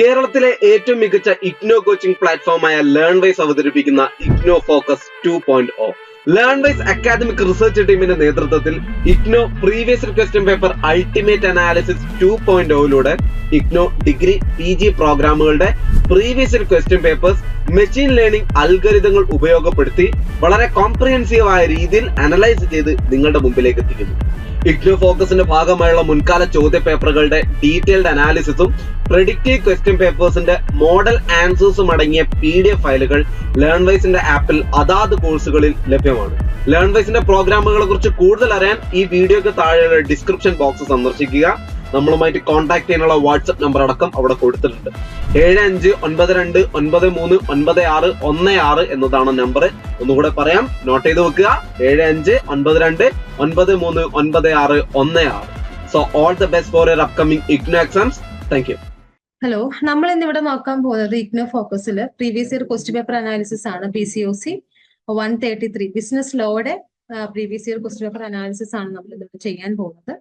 കേരളത്തിലെ ഏറ്റവും മികച്ച ഇഗ്നോ കോച്ചിംഗ് പ്ലാറ്റ്ഫോമായ ലേൺവൈസ് അവതരിപ്പിക്കുന്ന IGNOU focus 2.0. Learnwise academic research ടീമിന്റെ നേതൃത്വത്തിൽ IGNOU previous question paper ultimate analysis 2.0 IGNOU degree PG പ്രോഗ്രാമുകളുടെ previous question papers machine learning അൽഗരിതങ്ങൾ ഉപയോഗപ്പെടുത്തി വളരെ കോംപ്രിഹെൻസീവ് ആയ രീതിയിൽ അനലൈസ് ചെയ്ത് നിങ്ങളുടെ മുമ്പിലേക്ക് എത്തിക്കുന്നു. ഇഗ്നോ ഫോക്കസിന്റെ ഭാഗമായുള്ള മുൻകാല ചോദ്യ പേപ്പറുകളുടെ ഡീറ്റെയിൽഡ് അനാലിസിസും പ്രെഡിക്റ്റീവ് ക്വസ്റ്റ്യൻ പേപ്പേഴ്സിന്റെ മോഡൽ ആൻസേഴ്സും അടങ്ങിയ PDF ഫയലുകൾ ലേൺവൈസിന്റെ ആപ്പിൽ അതാത് കോഴ്സുകളിൽ ലഭ്യമാണ്. ലേൺവൈസിന്റെ പ്രോഗ്രാമുകളെ കുറിച്ച് കൂടുതൽ അറിയാൻ ഈ വീഡിയോക്ക് താഴെയുള്ള ഡിസ്ക്രിപ്ഷൻ ബോക്സ് സന്ദർശിക്കുക. നമ്മളുമായിട്ട് കോൺടാക്ട് ചെയ്യാനുള്ള വാട്സ്ആപ്പ് നമ്പർ അടക്കം അവിടെ കൊടുത്തിട്ടുണ്ട്. 7592939616 എന്നതാണ് നമ്പർ. ഒന്നുകൂടെ പറയാം, നോട്ട് ചെയ്ത് വെക്കുക. 7592939616. So all the best for your upcoming IGNOU exams. Thank you. Hello, നമ്മൾ ഇന്നിവിടെ നോക്കാൻ പോകുന്നത് ഇഗ്നോ ഫോക്കസിൽ previous year question paper analysis ആണ്. BCOC 133 ബിസിനസ് ലോയുടെ previous year question paper analysis ആണ് നമ്മൾ ഇതിവിടെ ചെയ്യാൻ പോകുന്നത്.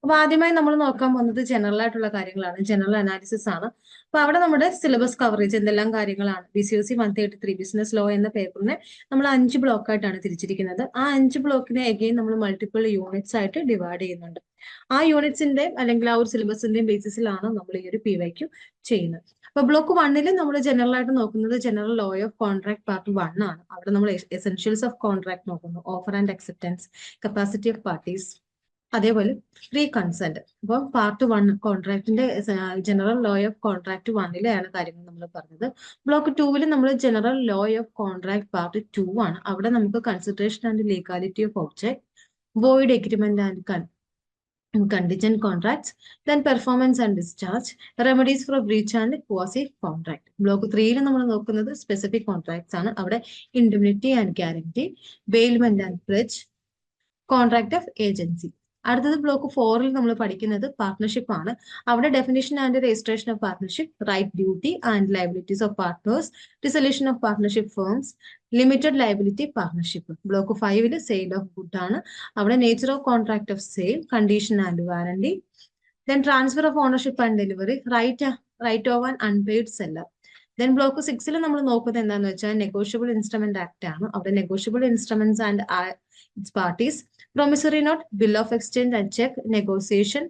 അപ്പൊ ആദ്യമായി നമ്മൾ നോക്കാൻ പോകുന്നത് ജനറൽ ആയിട്ടുള്ള കാര്യങ്ങളാണ്, ജനറൽ അനാലിസിസ് ആണ്. അപ്പൊ അവിടെ നമ്മുടെ സിലബസ് കവറേജ് എന്തെല്ലാം കാര്യങ്ങളാണ്. BCOC 133 ബിസിനസ് ലോ എന്ന പേപ്പറിനെ നമ്മൾ 5 ബ്ലോക്കായിട്ടാണ് തിരിച്ചിരിക്കുന്നത്. ആ 5 ബ്ലോക്കിനെ അഗെയിൻ നമ്മൾ മൾട്ടിപ്പിൾ യൂണിറ്റ്സ് ആയിട്ട് ഡിവൈഡ് ചെയ്യുന്നുണ്ട്. ആ യൂണിറ്റ്സിന്റെ അല്ലെങ്കിൽ ആ ഒരു സിലബസിന്റെയും ബേസിസിലാണ് നമ്മൾ ഈ ഒരു PYQ ചെയ്യുന്നത്. അപ്പൊ ബ്ലോക്ക് 1 നമ്മൾ ജനറൽ ആയിട്ട് നോക്കുന്നത് general law of contract part 1 ആണ്. അവിടെ നമ്മൾ എസെൻഷ്യൽസ് ഓഫ് കോൺട്രാക്ട് നോക്കുന്നു, offer and acceptance, capacity of parties, അതേപോലെ ഫ്രീ കൺസെന്റ്. അപ്പോൾ പാർട്ട് 1 കോൺട്രാക്ടിന്റെ ജനറൽ ലോ ഓഫ് കോൺട്രാക്ട് 1 കാര്യങ്ങൾ നമ്മൾ പറഞ്ഞത്. ബ്ലോക്ക് 2 നമ്മൾ general law of contract part 2 ആണ്. അവിടെ നമുക്ക് consideration and legality of object, void agreement and contingent contracts, then performance and discharge, remedies for breach and quasi contract. Block 3 നമ്മൾ നോക്കുന്നത് specific contracts ആണ്. അവിടെ indemnity and guarantee, bailment and pledge, contract of agency. അടുത്തത് block 4 നമ്മൾ പഠിക്കുന്നത് partnership ആണ്. അവിടെ definition and registration of partnership, right, duty and liabilities of partners, dissolution of partnership firms, limited liability partnership. Block 5 sale of good ആണ്. അവിടെ nature of contract of sale, condition and warranty, then transfer of ownership and delivery, right of an unpaid seller. Then block 6 നമ്മൾ നോക്കുന്നത് എന്താണെന്ന് വെച്ചാൽ negotiable instrument act ആണ്. അവിടെ negotiable instruments and its parties, promissory note, bill of exchange and cheque, negotiation,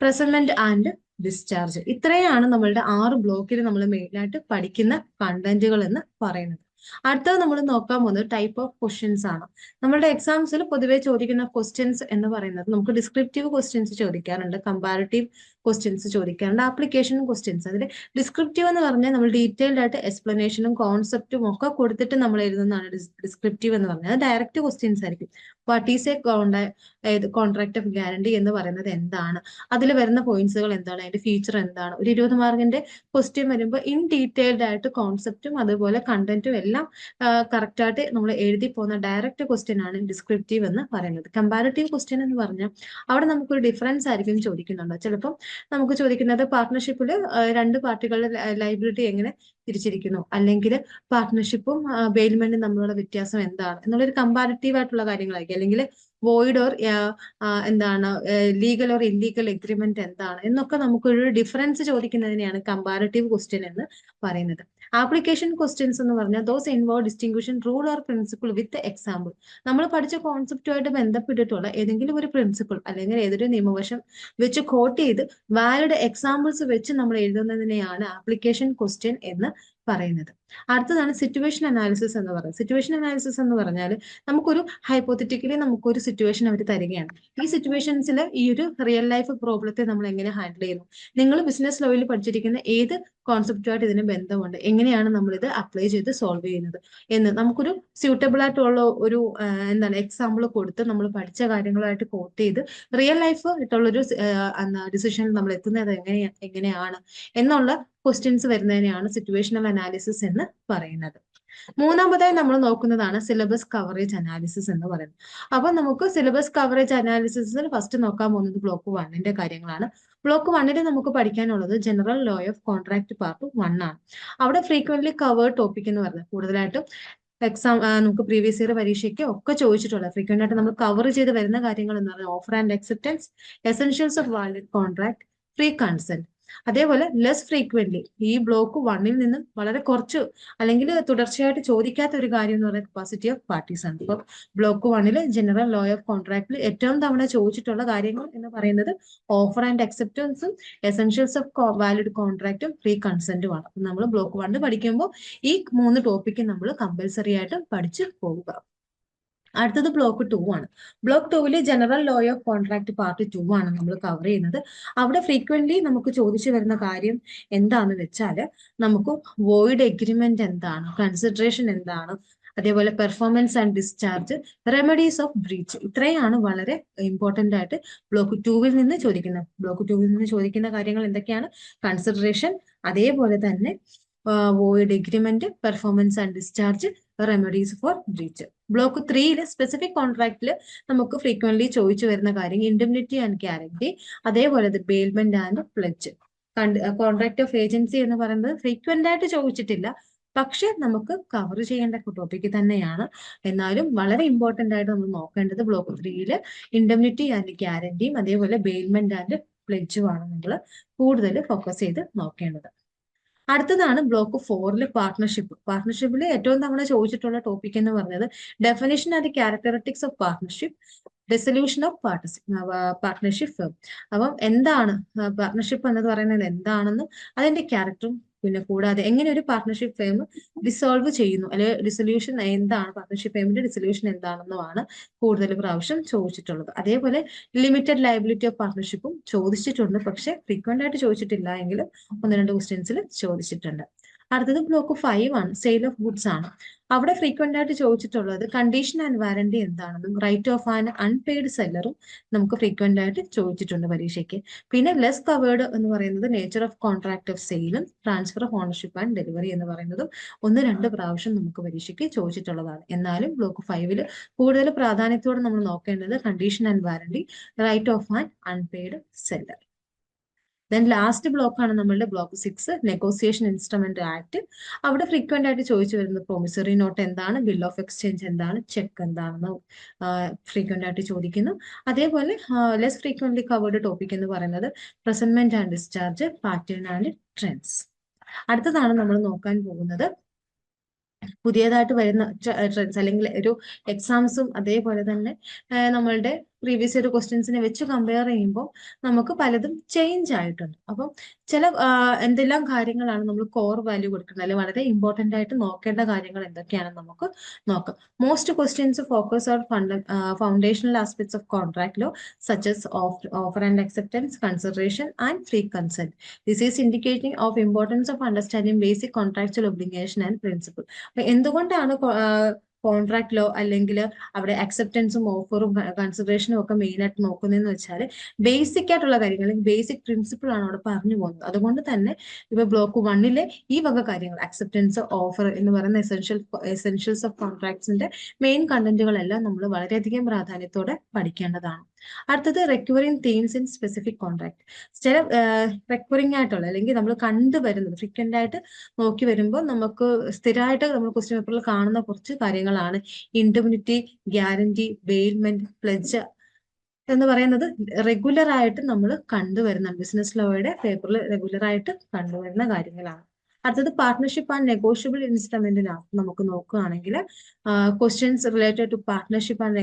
presentment and discharge. ഇത്രയാണ് നമ്മളുടെ 6 ബ്ലോക്കിൽ നമ്മൾ മെയിനായിട്ട് പഠിക്കുന്ന കണ്ടന്റുകൾ എന്ന് പറയുന്നത്. അടുത്തത് നമ്മൾ നോക്കാൻ പോകുന്നത് ടൈപ്പ് ഓഫ് ക്വസ്റ്റ്യൻസ് ആണ്. നമ്മുടെ എക്സാംസിൽ പൊതുവെ ചോദിക്കുന്ന ക്വസ്റ്റ്യൻസ് എന്ന് പറയുന്നത് നമുക്ക് ഡിസ്ക്രിപ്റ്റീവ് ക്വസ്റ്റ്യൻസ് ചോദിക്കാറുണ്ട്, കമ്പാരിറ്റീവ് ക്വസ്റ്റ്യൻസ് ചോദിക്കാറുണ്ട്, ആപ്ലിക്കേഷൻ ക്വസ്റ്റ്യൻസ്. അതിൽ ഡിസ്ക്രിപ്റ്റീവ് എന്ന് പറഞ്ഞാൽ നമ്മൾ ഡീറ്റെയിൽഡ് ആയിട്ട് എക്സ്പ്ലനേഷനും കോൺസെപ്റ്റും ഒക്കെ കൊടുത്തിട്ട് നമ്മൾ എഴുതുന്നതാണ് ഡിസ്ക്രിപ്റ്റീവ് എന്ന് പറഞ്ഞാൽ. അത് ഡയറക്റ്റ് ക്വസ്റ്റ്യൻസ് ആയിരിക്കും. What is A contract of guarantee എന്ന് പറയുന്നത് എന്താണ്, അതിൽ വരുന്ന പോയിന്റ്സുകൾ എന്താണ്, അതിന്റെ ഫീച്ചർ എന്താണ്. ഒരു 20 മാർക്കിന്റെ ക്വസ്റ്റ്യൻ വരുമ്പോൾ ഇൻ ഡീറ്റെയിൽഡ് ആയിട്ട് കോൺസെപ്റ്റും അതുപോലെ കണ്ടന്റും എല്ലാം കറക്റ്റ് ആയിട്ട് നമ്മൾ എഴുതി പോകുന്ന ഡയറക്റ്റ് ക്വസ്റ്റ്യൻ ആണ് ഡിസ്ക്രിപ്റ്റീവ് എന്ന് പറയുന്നത്. കമ്പാരിറ്റീവ് ക്വസ്റ്റ്യൻ എന്ന് പറഞ്ഞാൽ അവിടെ നമുക്കൊരു ഡിഫറൻസ് ആയിരിക്കും ചോദിക്കുന്നുണ്ട്. ചിലപ്പം നമുക്ക് ചോദിക്കുന്നത് പാർട്ട്ണർഷിപ്പിൽ 2 പാർട്ടികളുടെ ലയബിലിറ്റി എങ്ങനെ തിരിച്ചിരിക്കുന്നു, അല്ലെങ്കിൽ പാർട്ട്ണർഷിപ്പും ബെയിൽമെന്റും തമ്മിലുള്ള വ്യത്യാസം എന്താണ് എന്നുള്ളൊരു കമ്പാരിറ്റീവ് ആയിട്ടുള്ള കാര്യങ്ങളായിരിക്കും. അല്ലെങ്കിൽ വോയിഡ് ഓർ എന്താണ് ലീഗൽ ഓർ ഇല്ലീഗൽ എഗ്രിമെന്റ് എന്താണ് എന്നൊക്കെ നമുക്കൊരു ഡിഫറൻസ് ചോദിക്കുന്നതിനെയാണ് കമ്പാരിറ്റീവ് ക്വസ്റ്റ്യൻ എന്ന് പറയുന്നത്. ആപ്ലിക്കേഷൻ ക്വസ്റ്റ്യൻസ് എന്ന് പറഞ്ഞാൽ those involve distinction rule or principle with example. നമ്മൾ പഠിച്ച കോൺസെപ്റ്റുമായിട്ട് ബന്ധപ്പെട്ടിട്ടുള്ള ഏതെങ്കിലും ഒരു പ്രിൻസിപ്പിൾ അല്ലെങ്കിൽ ഏതൊരു നിയമവശം വെച്ച് കോട്ട് ചെയ്ത് വാലിഡ് എക്സാമ്പിൾസ് വെച്ച് നമ്മൾ എഴുതുന്നതിനെയാണ് ആപ്ലിക്കേഷൻ ക്വസ്റ്റ്യൻ എന്ന് പറയുന്നത്. അടുത്തതാണ് സിറ്റുവേഷൻ അനാലിസിസ് എന്ന് പറയുന്നത്. സിറ്റുവേഷൻ അനാലിസിസ് എന്ന് പറഞ്ഞാൽ നമുക്കൊരു ഹൈപ്പോത്തറ്റിക്കലി നമുക്കൊരു സിറ്റുവേഷൻ അവർ തരികയാണ്. ഈ സിറ്റുവേഷൻസിൽ ഈ ഒരു റിയൽ ലൈഫ് പ്രോബ്ലത്തെ നമ്മൾ എങ്ങനെ ഹാൻഡിൽ ചെയ്യുന്നു, നിങ്ങൾ ബിസിനസ് ലോയിൽ പഠിച്ചിരിക്കുന്ന ഏത് കോൺസെപ്റ്റുമായിട്ട് ഇതിന് ബന്ധമുണ്ട്, എങ്ങനെയാണ് നമ്മൾ ഇത് അപ്ലൈ ചെയ്ത് സോൾവ് ചെയ്യുന്നത് എന്ന് നമുക്കൊരു സ്യൂട്ടബിൾ ആയിട്ടുള്ള ഒരു എന്താണ് എക്സാമ്പിൾ കൊടുത്ത് നമ്മൾ പഠിച്ച കാര്യങ്ങളായിട്ട് കോട്ട് ചെയ്ത് റിയൽ ലൈഫ് ആയിട്ടുള്ളൊരു ഡിസിഷനിൽ നമ്മൾ എത്തുന്നത് എങ്ങനെയാണ് എന്നുള്ള ക്വസ്റ്റ്യൻസ് വരുന്നതിനെയാണ് സിറ്റുവേഷണൽ അനാലിസിസ് എന്ന് പറയുന്നത്. മൂന്നാമതായി നമ്മൾ നോക്കുന്നതാണ് സിലബസ് കവറേജ് അനാലിസിസ് എന്ന് പറയുന്നത്. അപ്പൊ നമുക്ക് സിലബസ് കവറേജ് അനാലിസിസിൽ ഫസ്റ്റ് നോക്കാൻ പോകുന്നത് ബ്ലോക്ക് 1 കാര്യങ്ങളാണ്. ബ്ലോക്ക് 1 നമുക്ക് പഠിക്കാനുള്ളത് general law of contract part 1 ആണ്. അവിടെ ഫ്രീക്വന്റ്ലി കവേർഡ് ടോപ്പിക് എന്ന് പറയുന്നത് കൂടുതലായിട്ടും എക്സാം നമുക്ക് പ്രീവിയസ് ഇയർ പരീക്ഷയ്ക്ക് ഒക്കെ ചോദിച്ചിട്ടുള്ള ഫ്രീക്വന്റ് ആയിട്ട് നമ്മൾ കവർ ചെയ്ത് വരുന്ന കാര്യങ്ങൾ എന്ന് പറഞ്ഞാൽ offer and acceptance, essentials of valid contract, free consent, അതേപോലെ ലെസ് ഫ്രീക്വന്റ്ലി ഈ ബ്ലോക്ക് 1-ൽ നിന്നും വളരെ കുറച്ച് അല്ലെങ്കിൽ തുടർച്ചയായിട്ട് ചോദിക്കാത്ത ഒരു കാര്യം എന്ന് പറയുന്നത് കപ്പാസിറ്റി ഓഫ് പാർട്ടീസ് ആണ്. ഇപ്പൊ ബ്ലോക്ക് 1-ൽ ജനറൽ ലോ ഓഫ് കോൺട്രാക്റ്റിൽ ഏറ്റവും തവണ ചോദിച്ചിട്ടുള്ള കാര്യങ്ങൾ എന്ന് പറയുന്നത് ഓഫർ ആൻഡ് അക്സെപ്റ്റൻസും എസെൻഷ്യൽസ് ഓഫ് വാലിഡ് കോൺട്രാക്റ്റും ഫ്രീ കൺസെന്റും ആണ്. നമ്മൾ ബ്ലോക്ക് 1 പഠിക്കുമ്പോൾ ഈ 3 ടോപ്പിക്ക് നമ്മൾ കമ്പൽസറി ആയിട്ട് പഠിച്ചു പോവുക. അടുത്തത് ബ്ലോക്ക് 2 ആണ്. ബ്ലോക്ക് 2-ല് general law of contract part 2 ആണ് നമ്മൾ കവർ ചെയ്യുന്നത്. അവിടെ ഫ്രീക്വന്റ്ലി നമുക്ക് ചോദിച്ചു വരുന്ന കാര്യം എന്താന്ന് വെച്ചാൽ നമുക്ക് വോയിഡ് എഗ്രിമെന്റ് എന്താണ്, കൺസിഡറേഷൻ എന്താണ്, അതേപോലെ performance and discharge, remedies of breach, ഇത്രയാണ് വളരെ ഇമ്പോർട്ടന്റ് ആയിട്ട് ബ്ലോക്ക് 2-ൽ നിന്ന് ചോദിക്കുന്നത്. ബ്ലോക്ക് 2-ൽ നിന്ന് ചോദിക്കുന്ന കാര്യങ്ങൾ എന്തൊക്കെയാണ്? കൺസിഡറേഷൻ, അതേപോലെ തന്നെ void agreement, performance and discharge, remedies for breach. Block 3-ല് സ്പെസിഫിക് കോൺട്രാക്റ്റിൽ നമുക്ക് ഫ്രീക്വന്റ്ലി ചോദിച്ചു വരുന്ന കാര്യം ഇൻഡെംനിറ്റി ആൻഡ് ഗ്യാരണ്ടി, അതേപോലെ bailment and pledge. Contract of agency എന്ന് പറയുന്നത് ഫ്രീക്വന്റ് ആയിട്ട് ചോദിച്ചിട്ടില്ല, പക്ഷെ നമുക്ക് കവർ ചെയ്യേണ്ട ടോപ്പിക്ക് തന്നെയാണ്. എന്നാലും വളരെ ഇമ്പോർട്ടന്റ് ആയിട്ട് നമ്മൾ നോക്കേണ്ടത് ബ്ലോക്ക് 3-ല് ഇൻഡെംനിറ്റി ആൻഡ് ഗ്യാരണ്ടിയും അതേപോലെ ബെയിൽമെന്റ് ആൻഡ് പ്ലെഡ്ജും ആണ് നമ്മൾ കൂടുതൽ ഫോക്കസ് ചെയ്ത് നോക്കേണ്ടത്. അടുത്തതാണ് ബ്ലോക്ക് 4-ല് പാർട്ട്ണർഷിപ്പ്. പാർട്ട്ണർഷിപ്പിൽ ഏറ്റവും തവണ ചോദിച്ചിട്ടുള്ള ടോപ്പിക് എന്ന് പറഞ്ഞത് definition and characteristics of partnership, resolution of partnership firm. അപ്പം എന്താണ് പാർട്ട്ണർഷിപ്പ് എന്ന് പറയുന്നത് എന്താണെന്നും അതിന്റെ ക്യാരക്ടറും പിന്നെ കൂടാതെ എങ്ങനെ ഒരു പാർട്ട്ണർഷിപ്പ് ഫേം ഡിസോൾവ് ചെയ്യുന്നു അല്ലെങ്കിൽ ഡിസൊല്യൂഷൻ എന്താണ്, പാർട്ട്ണർഷിപ്പ് ഫേമിന്റെ ഡിസൊല്യൂഷൻ എന്താണെന്നുമാണ് കൂടുതൽ പ്രാവശ്യം ചോദിച്ചിട്ടുള്ളത്. അതേപോലെ ലിമിറ്റഡ് ലയബിലിറ്റി ഓഫ് പാർട്ട്ണർഷിപ്പും ചോദിച്ചിട്ടുണ്ട്, പക്ഷെ ഫ്രീക്വന്റ് ആയിട്ട് ചോദിച്ചിട്ടില്ല എങ്കിലും 1-2 ക്വസ്റ്റ്യൻസിൽ ചോദിച്ചിട്ടുണ്ട്. അടുത്തത് ബ്ലോക്ക് 5 ആണ്, സെയിൽ ഓഫ് ഗുഡ്സ് ആണ്. അവിടെ ഫ്രീക്വന്റ് ആയിട്ട് ചോദിച്ചിട്ടുള്ളത് കണ്ടീഷൻ ആൻഡ് വാറന്റി എന്താണെന്നും റൈറ്റ് ഓഫ് ആൻ അൺപെയ്ഡ് സെല്ലറും നമുക്ക് ഫ്രീക്വന്റ് ആയിട്ട് ചോദിച്ചിട്ടുണ്ട് പരീക്ഷയ്ക്ക്. പിന്നെ ലെസ് കവേർഡ് എന്ന് പറയുന്നത് നേച്ചർ ഓഫ് കോൺട്രാക്ട് ഓഫ് സെയിലും transfer of ownership and delivery എന്ന് പറയുന്നതും 1-2 പ്രാവശ്യം നമുക്ക് പരീക്ഷയ്ക്ക് ചോദിച്ചിട്ടുള്ളതാണ്. എന്നാലും ബ്ലോക്ക് 5-ല് കൂടുതൽ പ്രാധാന്യത്തോടെ നമ്മൾ നോക്കേണ്ടത് condition and warranty, right of an unpaid seller. Then last ബ്ലോക്കാണ് നമ്മളുടെ ബ്ലോക്ക് 6, നെഗോസിയേഷൻ ഇൻസ്ട്രുമെന്റ് ആക്ട്. അവിടെ ഫ്രീക്വന്റ് ആയിട്ട് ചോദിച്ചു വരുന്നത് പ്രൊമിസറി നോട്ട് എന്താണ്, ബിൽ ഓഫ് എക്സ്ചേഞ്ച് എന്താണ്, ചെക്ക് എന്താണെന്ന് ഫ്രീക്വന്റ് ആയിട്ട് ചോദിക്കുന്നു. അതേപോലെ ലെസ് ഫ്രീക്വന്റ്ലി കവേർഡ് ടോപ്പിക് എന്ന് പറയുന്നത് presentment and discharge, pattern and trends. അടുത്തതാണ് നമ്മൾ നോക്കാൻ പോകുന്നത് പുതിയതായിട്ട് വരുന്ന ട്രെൻഡ്സ് അല്ലെങ്കിൽ ഒരു എക്സാംസും അതേപോലെ തന്നെ നമ്മളുടെ പ്രീവിയസ് ഇയർ ക്വസ്റ്റ്യൻസിനെ വെച്ച് കമ്പയർ ചെയ്യുമ്പോൾ നമുക്ക് പലതും ചേഞ്ച് ആയിട്ടുണ്ട്. അപ്പം ചില എന്തെല്ലാം കാര്യങ്ങളാണ് നമ്മൾ കോർ വാല്യൂ കൊടുക്കുന്നത് അല്ലെങ്കിൽ വളരെ ഇമ്പോർട്ടന്റ് ആയിട്ട് നോക്കേണ്ട കാര്യങ്ങൾ എന്തൊക്കെയാണെന്ന് നമുക്ക് നോക്കാം. Most questions focus on foundational aspects of contract law such as offer and acceptance, consideration and free consent. This is indicating of importance of understanding basic contractual obligation and principle. എന്തുകൊണ്ടാണ് contract law അല്ലെങ്കിൽ അവിടെ അക്സെപ്റ്റൻസും ഓഫറും കൺസിഡറേഷനും ഒക്കെ main ആയിട്ട് നോക്കുന്നതെന്ന് വെച്ചാൽ basic ആയിട്ടുള്ള കാര്യങ്ങൾ അല്ലെങ്കിൽ ബേസിക് പ്രിൻസിപ്പിൾ ആണ് അവിടെ പറഞ്ഞു പോകുന്നത്. അതുകൊണ്ട് തന്നെ ഇപ്പൊ ബ്ലോക്ക് 1-ലെ ഈ വക കാര്യങ്ങൾ അക്സെപ്റ്റൻസ്, ഓഫർ എന്ന് പറയുന്ന എസെൻഷ്യൽസ് ഓഫ് കോൺട്രാക്ട്സിന്റെ മെയിൻ കണ്ടന്റുകളെല്ലാം നമ്മൾ വളരെയധികം പ്രാധാന്യത്തോടെ പഠിക്കേണ്ടതാണ്. അടുത്തത് റെക്വറിംഗ് തീംസ് ഇൻ സ്പെസിഫിക് കോൺട്രാക്ട്. ചില റെക്വറിംഗ് ആയിട്ടുള്ള അല്ലെങ്കിൽ നമ്മൾ കണ്ടുവരുന്നത് ഫ്രീക്വന്റ് ആയിട്ട് നോക്കി വരുമ്പോൾ നമുക്ക് സ്ഥിരമായിട്ട് നമ്മൾ ക്വസ്റ്റ്യൻ പേപ്പറിൽ കാണുന്ന കുറച്ച് കാര്യങ്ങളാണ് ഇൻഡെംനിറ്റി, ഗ്യാരണ്ടി, ബെയിൽമെന്റ്, പ്ലെഡ്ജ് എന്ന് പറയുന്നത് റെഗുലർ ആയിട്ട് നമ്മൾ കണ്ടുവരുന്ന ബിസിനസ് ലോയുടെ പേപ്പറിൽ റെഗുലർ ആയിട്ട് കണ്ടുവരുന്ന കാര്യങ്ങളാണ്. അടുത്തത് പാർട്ട്ണർഷിപ്പ് ആൻഡ് നെഗോഷ്യബിൾ ഇൻസ്ട്രുമെന്റിനാണ് നമുക്ക് നോക്കുകയാണെങ്കിൽ questions related to partnership and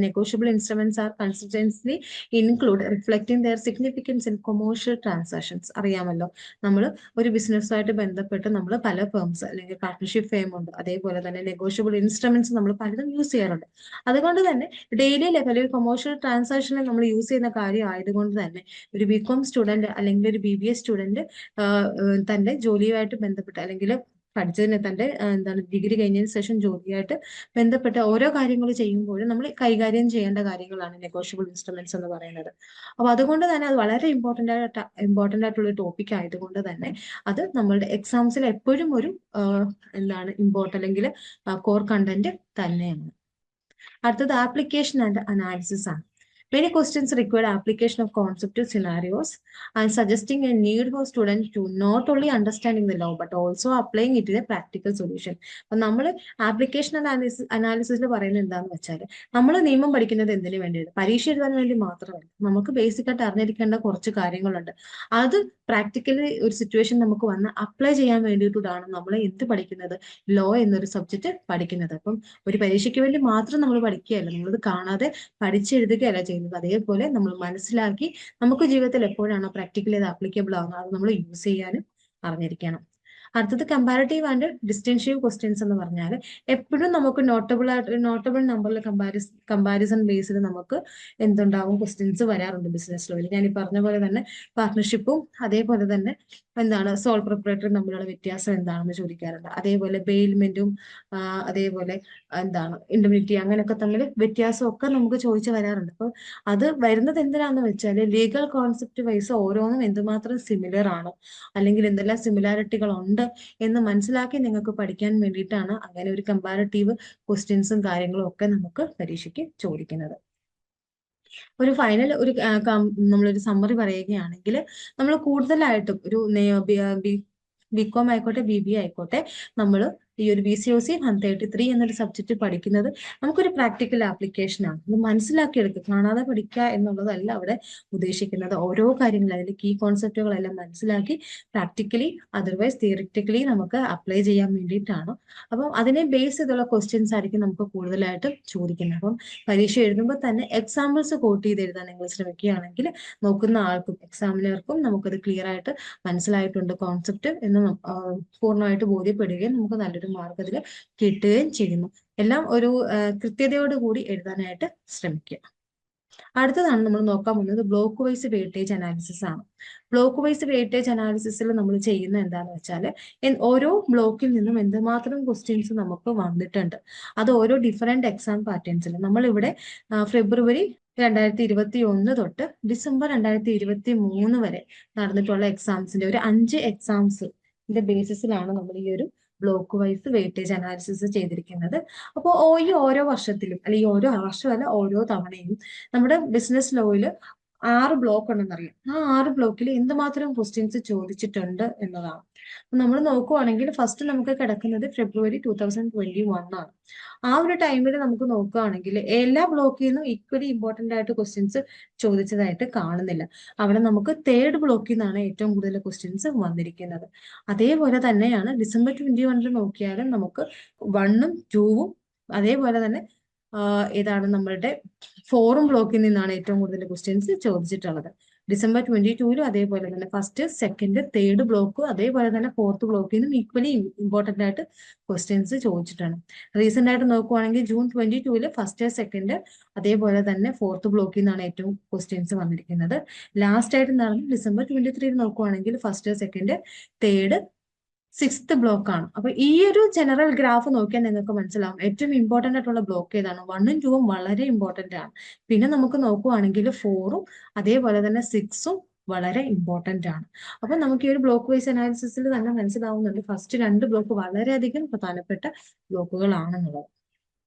negotiable instruments are consistently include reflecting their significance in commercial transactions. അറിയാമല്ലോ, നമ്മൾ ഒരു ബിസിനസ്സുമായിട്ട് ബന്ധപ്പെട്ട് നമ്മൾ പല ഫേംസ് അല്ലെങ്കിൽ പാർട്ട്ണർഷിപ്പ് ഫേം ഉണ്ട്, അതേപോലെ തന്നെ നെഗോഷ്യബിൾ ഇൻസ്ട്രുമെന്റ്സ് നമ്മൾ പലതും യൂസ് ചെയ്യാറുണ്ട്. അതുകൊണ്ട് തന്നെ ഡെയിലി ലെവലിൽ കൊമേഴ്ഷ്യൽ ട്രാൻസാക്ഷനിൽ നമ്മൾ യൂസ് ചെയ്യുന്ന കാര്യം ആയതുകൊണ്ട് തന്നെ ഒരു ബികോം സ്റ്റുഡന്റ് അല്ലെങ്കിൽ ഒരു BBA സ്റ്റുഡന്റ് തന്റെ ജോലിയുമായിട്ട് ബന്ധപ്പെട്ട് അല്ലെങ്കിൽ പഠിച്ചതിന് തന്റെ ഡിഗ്രി കഴിഞ്ഞതിന് ശേഷം ജോലിയായിട്ട് ബന്ധപ്പെട്ട ഓരോ കാര്യങ്ങൾ ചെയ്യുമ്പോഴും നമ്മൾ കൈകാര്യം ചെയ്യേണ്ട കാര്യങ്ങളാണ് നെഗോഷ്യബിൾ ഇൻസ്ട്രുമെന്റ്സ് എന്ന് പറയുന്നത്. അപ്പൊ അതുകൊണ്ട് തന്നെ അത് വളരെ ഇമ്പോർട്ടന്റ് ആയിട്ടുള്ള ടോപ്പിക് ആയതുകൊണ്ട് തന്നെ അത് നമ്മളുടെ എക്സാംസിൽ എപ്പോഴും ഒരു ഇമ്പോർട്ടന്റ് അല്ലെങ്കിൽ കോർ കണ്ടന്റ് തന്നെയാണ്. അടുത്തത് ആപ്ലിക്കേഷൻ ആൻഡ് അനാലിസിസ് ആണ്. Many questions require application of conceptual scenarios and suggesting a need for students to not only understanding the law but also applying it in a practical solution. അപ്പൊ നമ്മൾ application അനാലിസിസിൽ പറയുന്നത് എന്താണെന്ന് വെച്ചാൽ നമ്മൾ നിയമം പഠിക്കുന്നത് എന്തിനു വേണ്ടിയാണ്? പരീക്ഷ എഴുതാൻ വേണ്ടി മാത്രമല്ല. നമുക്ക് ബേസിക് ആയിട്ട് അറിഞ്ഞിരിക്കേണ്ട കുറച്ച് കാര്യങ്ങളുണ്ട്. അത് പ്രാക്ടിക്കലി ഒരു സിറ്റുവേഷൻ നമുക്ക് വന്ന് അപ്ലൈ ചെയ്യാൻ വേണ്ടിയിട്ടാണ് നമ്മൾ എന്ത് പഠിക്കുന്നത്? ലോ എന്നൊരു സബ്ജക്ട് പഠിക്കുന്നത്. അപ്പം ഒരു പരീക്ഷയ്ക്ക് വേണ്ടി മാത്രം നമ്മൾ പഠിക്കുകയല്ല, നമ്മളത് കാണാതെ പഠിച്ചെഴുതുകയല്ല ചെയ്യുന്നത്. അതേപോലെ നമ്മൾ മനസ്സിലാക്കി നമുക്ക് ജീവിതത്തിൽ എപ്പോഴാണോ പ്രാക്ടിക്കലി അത് ആപ്ലിക്കബിൾ ആവുന്നത് അത് നമ്മൾ യൂസ് ചെയ്യാനും അറിഞ്ഞിരിക്കണം. അടുത്തത് കമ്പാരിറ്റീവ് ആൻഡ് ഡിസ്റ്റൻഷീവ് ക്വസ്റ്റ്യൻസ് എന്ന് പറഞ്ഞാൽ എപ്പോഴും നമുക്ക് നോട്ടബിൾ നമ്പറിൽ കമ്പാരിസൺ ബേസിൽ നമുക്ക് എന്തുണ്ടാവും? ക്വസ്റ്റ്യൻസ് വരാറുണ്ട് ബിസിനസ് ലോയിൽ. ഞാൻ ഈ പറഞ്ഞ പോലെ തന്നെ പാർട്ട്ണർഷിപ്പും അതേപോലെ തന്നെ സോൾ പ്രൊപ്പറേറ്ററി തമ്മിലുള്ള വ്യത്യാസം എന്താണെന്ന് ചോദിക്കാറുണ്ട്. അതേപോലെ ബെയിൽമെന്റും അതേപോലെ ഇൻഡെമിനിറ്റി അങ്ങനെയൊക്കെ തമ്മിൽ വ്യത്യാസമൊക്കെ നമുക്ക് ചോദിച്ചു വരാറുണ്ട്. അപ്പോൾ അത് വരുന്നത് എന്തിനാന്ന് വെച്ചാൽ ലീഗൽ കോൺസെപ്റ്റ് വൈസ് ഓരോന്നും എന്തുമാത്രം സിമിലർ ആണ്, അല്ലെങ്കിൽ എന്തെല്ലാം സിമിലാരിറ്റികൾ ഉണ്ട് എന്ന് മനസ്സിലാക്കി നിങ്ങൾക്ക് പഠിക്കാൻ വേണ്ടിയിട്ടാണ് അങ്ങനെ ഒരു കമ്പാരിറ്റീവ് ക്വസ്റ്റ്യൻസും കാര്യങ്ങളും ഒക്കെ നമുക്ക് പരീക്ഷയ്ക്ക് ചോദിക്കുന്നത്. ഒരു ഫൈനൽ നമ്മളൊരു സമ്മറി പറയുകയാണെങ്കിൽ നമ്മൾ കൂടുതലായിട്ടും ഒരു ബികോം ആയിക്കോട്ടെ BBA ആയിക്കോട്ടെ നമ്മൾ ഈ ഒരു BCOC 133 എന്നൊരു സബ്ജക്ട് പഠിക്കുന്നത് നമുക്കൊരു പ്രാക്ടിക്കൽ ആപ്ലിക്കേഷൻ ആണ്. അത് മനസ്സിലാക്കിയെടുക്കുക, കാണാതെ പഠിക്കുക എന്നുള്ളതല്ല അവിടെ ഉദ്ദേശിക്കുന്നത്. ഓരോ കാര്യങ്ങളും അതിന്റെ കീ കോൺസെപ്റ്റുകളെല്ലാം മനസ്സിലാക്കി പ്രാക്ടിക്കലി അതർവൈസ് തിയറിറ്റിക്കലി നമുക്ക് അപ്ലൈ ചെയ്യാൻ വേണ്ടിയിട്ടാണ്. അപ്പം അതിനെ ബേസ് ചെയ്തുള്ള ക്വസ്റ്റ്യൻസ് ആയിരിക്കും നമുക്ക് കൂടുതലായിട്ടും ചോദിക്കുന്നത്. അപ്പം പരീക്ഷ എഴുതുമ്പോൾ തന്നെ എക്സാമ്പിൾസ് കോട്ട് ചെയ്ത് എഴുതാൻ നിങ്ങൾ ശ്രമിക്കുകയാണെങ്കിൽ നോക്കുന്ന ആൾക്കും എക്സാമിനർക്കും നമുക്കത് ക്ലിയർ ആയിട്ട് മനസ്സിലായിട്ടുണ്ട് കോൺസെപ്റ്റ് എന്ന് പൂർണ്ണമായിട്ട് ബോധ്യപ്പെടുകയും നമുക്ക് നല്ലൊരു മാർക്ക് അതിൽ കിട്ടുകയും ചെയ്യുന്നു. എല്ലാം ഒരു കൃത്യതയോടുകൂടി എഴുതാനായിട്ട് ശ്രമിക്കുക. അടുത്തതാണ് നമ്മൾ നോക്കാൻ പോകുന്നത് ബ്ലോക്ക് വൈസ് വെയിറ്റേജ് അനാലിസിസ് ആണ്. ബ്ലോക്ക് വൈസ് വെയിറ്റേജ് അനാലിസിസിൽ നമ്മൾ ചെയ്യുന്ന എന്താണെന്ന് വെച്ചാൽ ഓരോ ബ്ലോക്കിൽ നിന്നും എന്തുമാത്രം ക്വസ്റ്റ്യൻസ് നമുക്ക് വന്നിട്ടുണ്ട് അത് ഓരോ ഡിഫറെന്റ് എക്സാം പാറ്റേൺസിൽ നമ്മളിവിടെ ഫെബ്രുവരി 2021 തൊട്ട് ഡിസംബർ 2023 വരെ നടന്നിട്ടുള്ള എക്സാംസിന്റെ ഒരു 5 എക്സാംസിന്റെ ബേസിസിലാണ് നമ്മൾ ഈ ഒരു ബ്ലോക്ക് വൈസ് വെയിറ്റേജ് അനാലിസിസ് ചെയ്തിരിക്കുന്നത്. അപ്പോൾ ഈ ഓരോ വർഷത്തിലും അല്ലെങ്കിൽ ഓരോ വർഷമല്ല ഓരോ തവണയും നമ്മുടെ ബിസിനസ് ലോയിൽ 6 ബ്ലോക്ക് ഉണ്ടെന്നറിയാം. ആ 6 ബ്ലോക്കിൽ എന്തുമാത്രം ക്വസ്റ്റ്യൻസ് ചോദിച്ചിട്ടുണ്ട് എന്നതാണ്. നമ്മൾ നോക്കുവാണെങ്കിൽ ഫസ്റ്റ് നമുക്ക് കിടക്കുന്നത് ഫെബ്രുവരി 2021 ആണ്. ആ ഒരു ടൈമിൽ നമുക്ക് നോക്കുകയാണെങ്കിൽ എല്ലാ ബ്ലോക്കിൽ നിന്നും ഈക്വലി ഇമ്പോർട്ടന്റ് ആയിട്ട് ക്വസ്റ്റ്യൻസ് ചോദിച്ചതായിട്ട് കാണുന്നില്ല. അവിടെ നമുക്ക് തേർഡ് ബ്ലോക്കിൽ നിന്നാണ് ഏറ്റവും കൂടുതൽ ക്വസ്റ്റ്യൻസ് വന്നിരിക്കുന്നത്. അതേപോലെ തന്നെയാണ് ഡിസംബർ 21 നോക്കിയാലും നമുക്ക് 1ഉം 2ഉം അതേപോലെ തന്നെ ഏതാണ് നമ്മളുടെ 4ഉം ബ്ലോക്കിൽ നിന്നാണ് ഏറ്റവും കൂടുതൽ ക്വസ്റ്റ്യൻസ് ചോദിച്ചിട്ടുള്ളത്. ഡിസംബർ 22 അതേപോലെ തന്നെ ഫസ്റ്റ്, സെക്കൻഡ്, തേർഡ് ബ്ലോക്ക് അതേപോലെ തന്നെ ഫോർത്ത് ബ്ലോക്കിൽ നിന്നും ഈക്വലി ഇമ്പോർട്ടന്റ് ആയിട്ട് ക്വസ്റ്റ്യൻസ് ചോദിച്ചിട്ടാണ്. റീസെന്റ് ആയിട്ട് നോക്കുവാണെങ്കിൽ ജൂൺ 22 ഫസ്റ്റ്, സെക്കൻഡ് അതേപോലെ തന്നെ ഫോർത്ത് ബ്ലോക്കിൽ നിന്നാണ് ഏറ്റവും ക്വസ്റ്റ്യൻസ് വന്നിരിക്കുന്നത്. ലാസ്റ്റ് ആയിട്ട് നടന്ന് ഡിസംബർ 23 നോക്കുവാണെങ്കിൽ first, second, third, 6th block ആണ്. അപ്പൊ ഈ ഒരു ജനറൽ ഗ്രാഫ് നോക്കിയാൽ നിങ്ങൾക്ക് മനസ്സിലാവും ഏറ്റവും ഇമ്പോർട്ടന്റ് ആയിട്ടുള്ള ബ്ലോക്ക് ഏതാണ്. 1ഉം 2ഉം വളരെ ഇമ്പോർട്ടന്റ് ആണ്. പിന്നെ നമുക്ക് നോക്കുവാണെങ്കിൽ 4ഉം അതേപോലെ തന്നെ 6ഉം വളരെ ഇമ്പോർട്ടന്റ് ആണ്. അപ്പൊ നമുക്ക് ഈ ഒരു ബ്ലോക്ക് വൈസ് അനാലിസിസിൽ തന്നെ മനസ്സിലാവുന്നുണ്ട് ഫസ്റ്റ് 2 ബ്ലോക്ക് വളരെയധികം പ്രധാനപ്പെട്ട ബ്ലോക്കുകളാണെന്നുള്ളത്.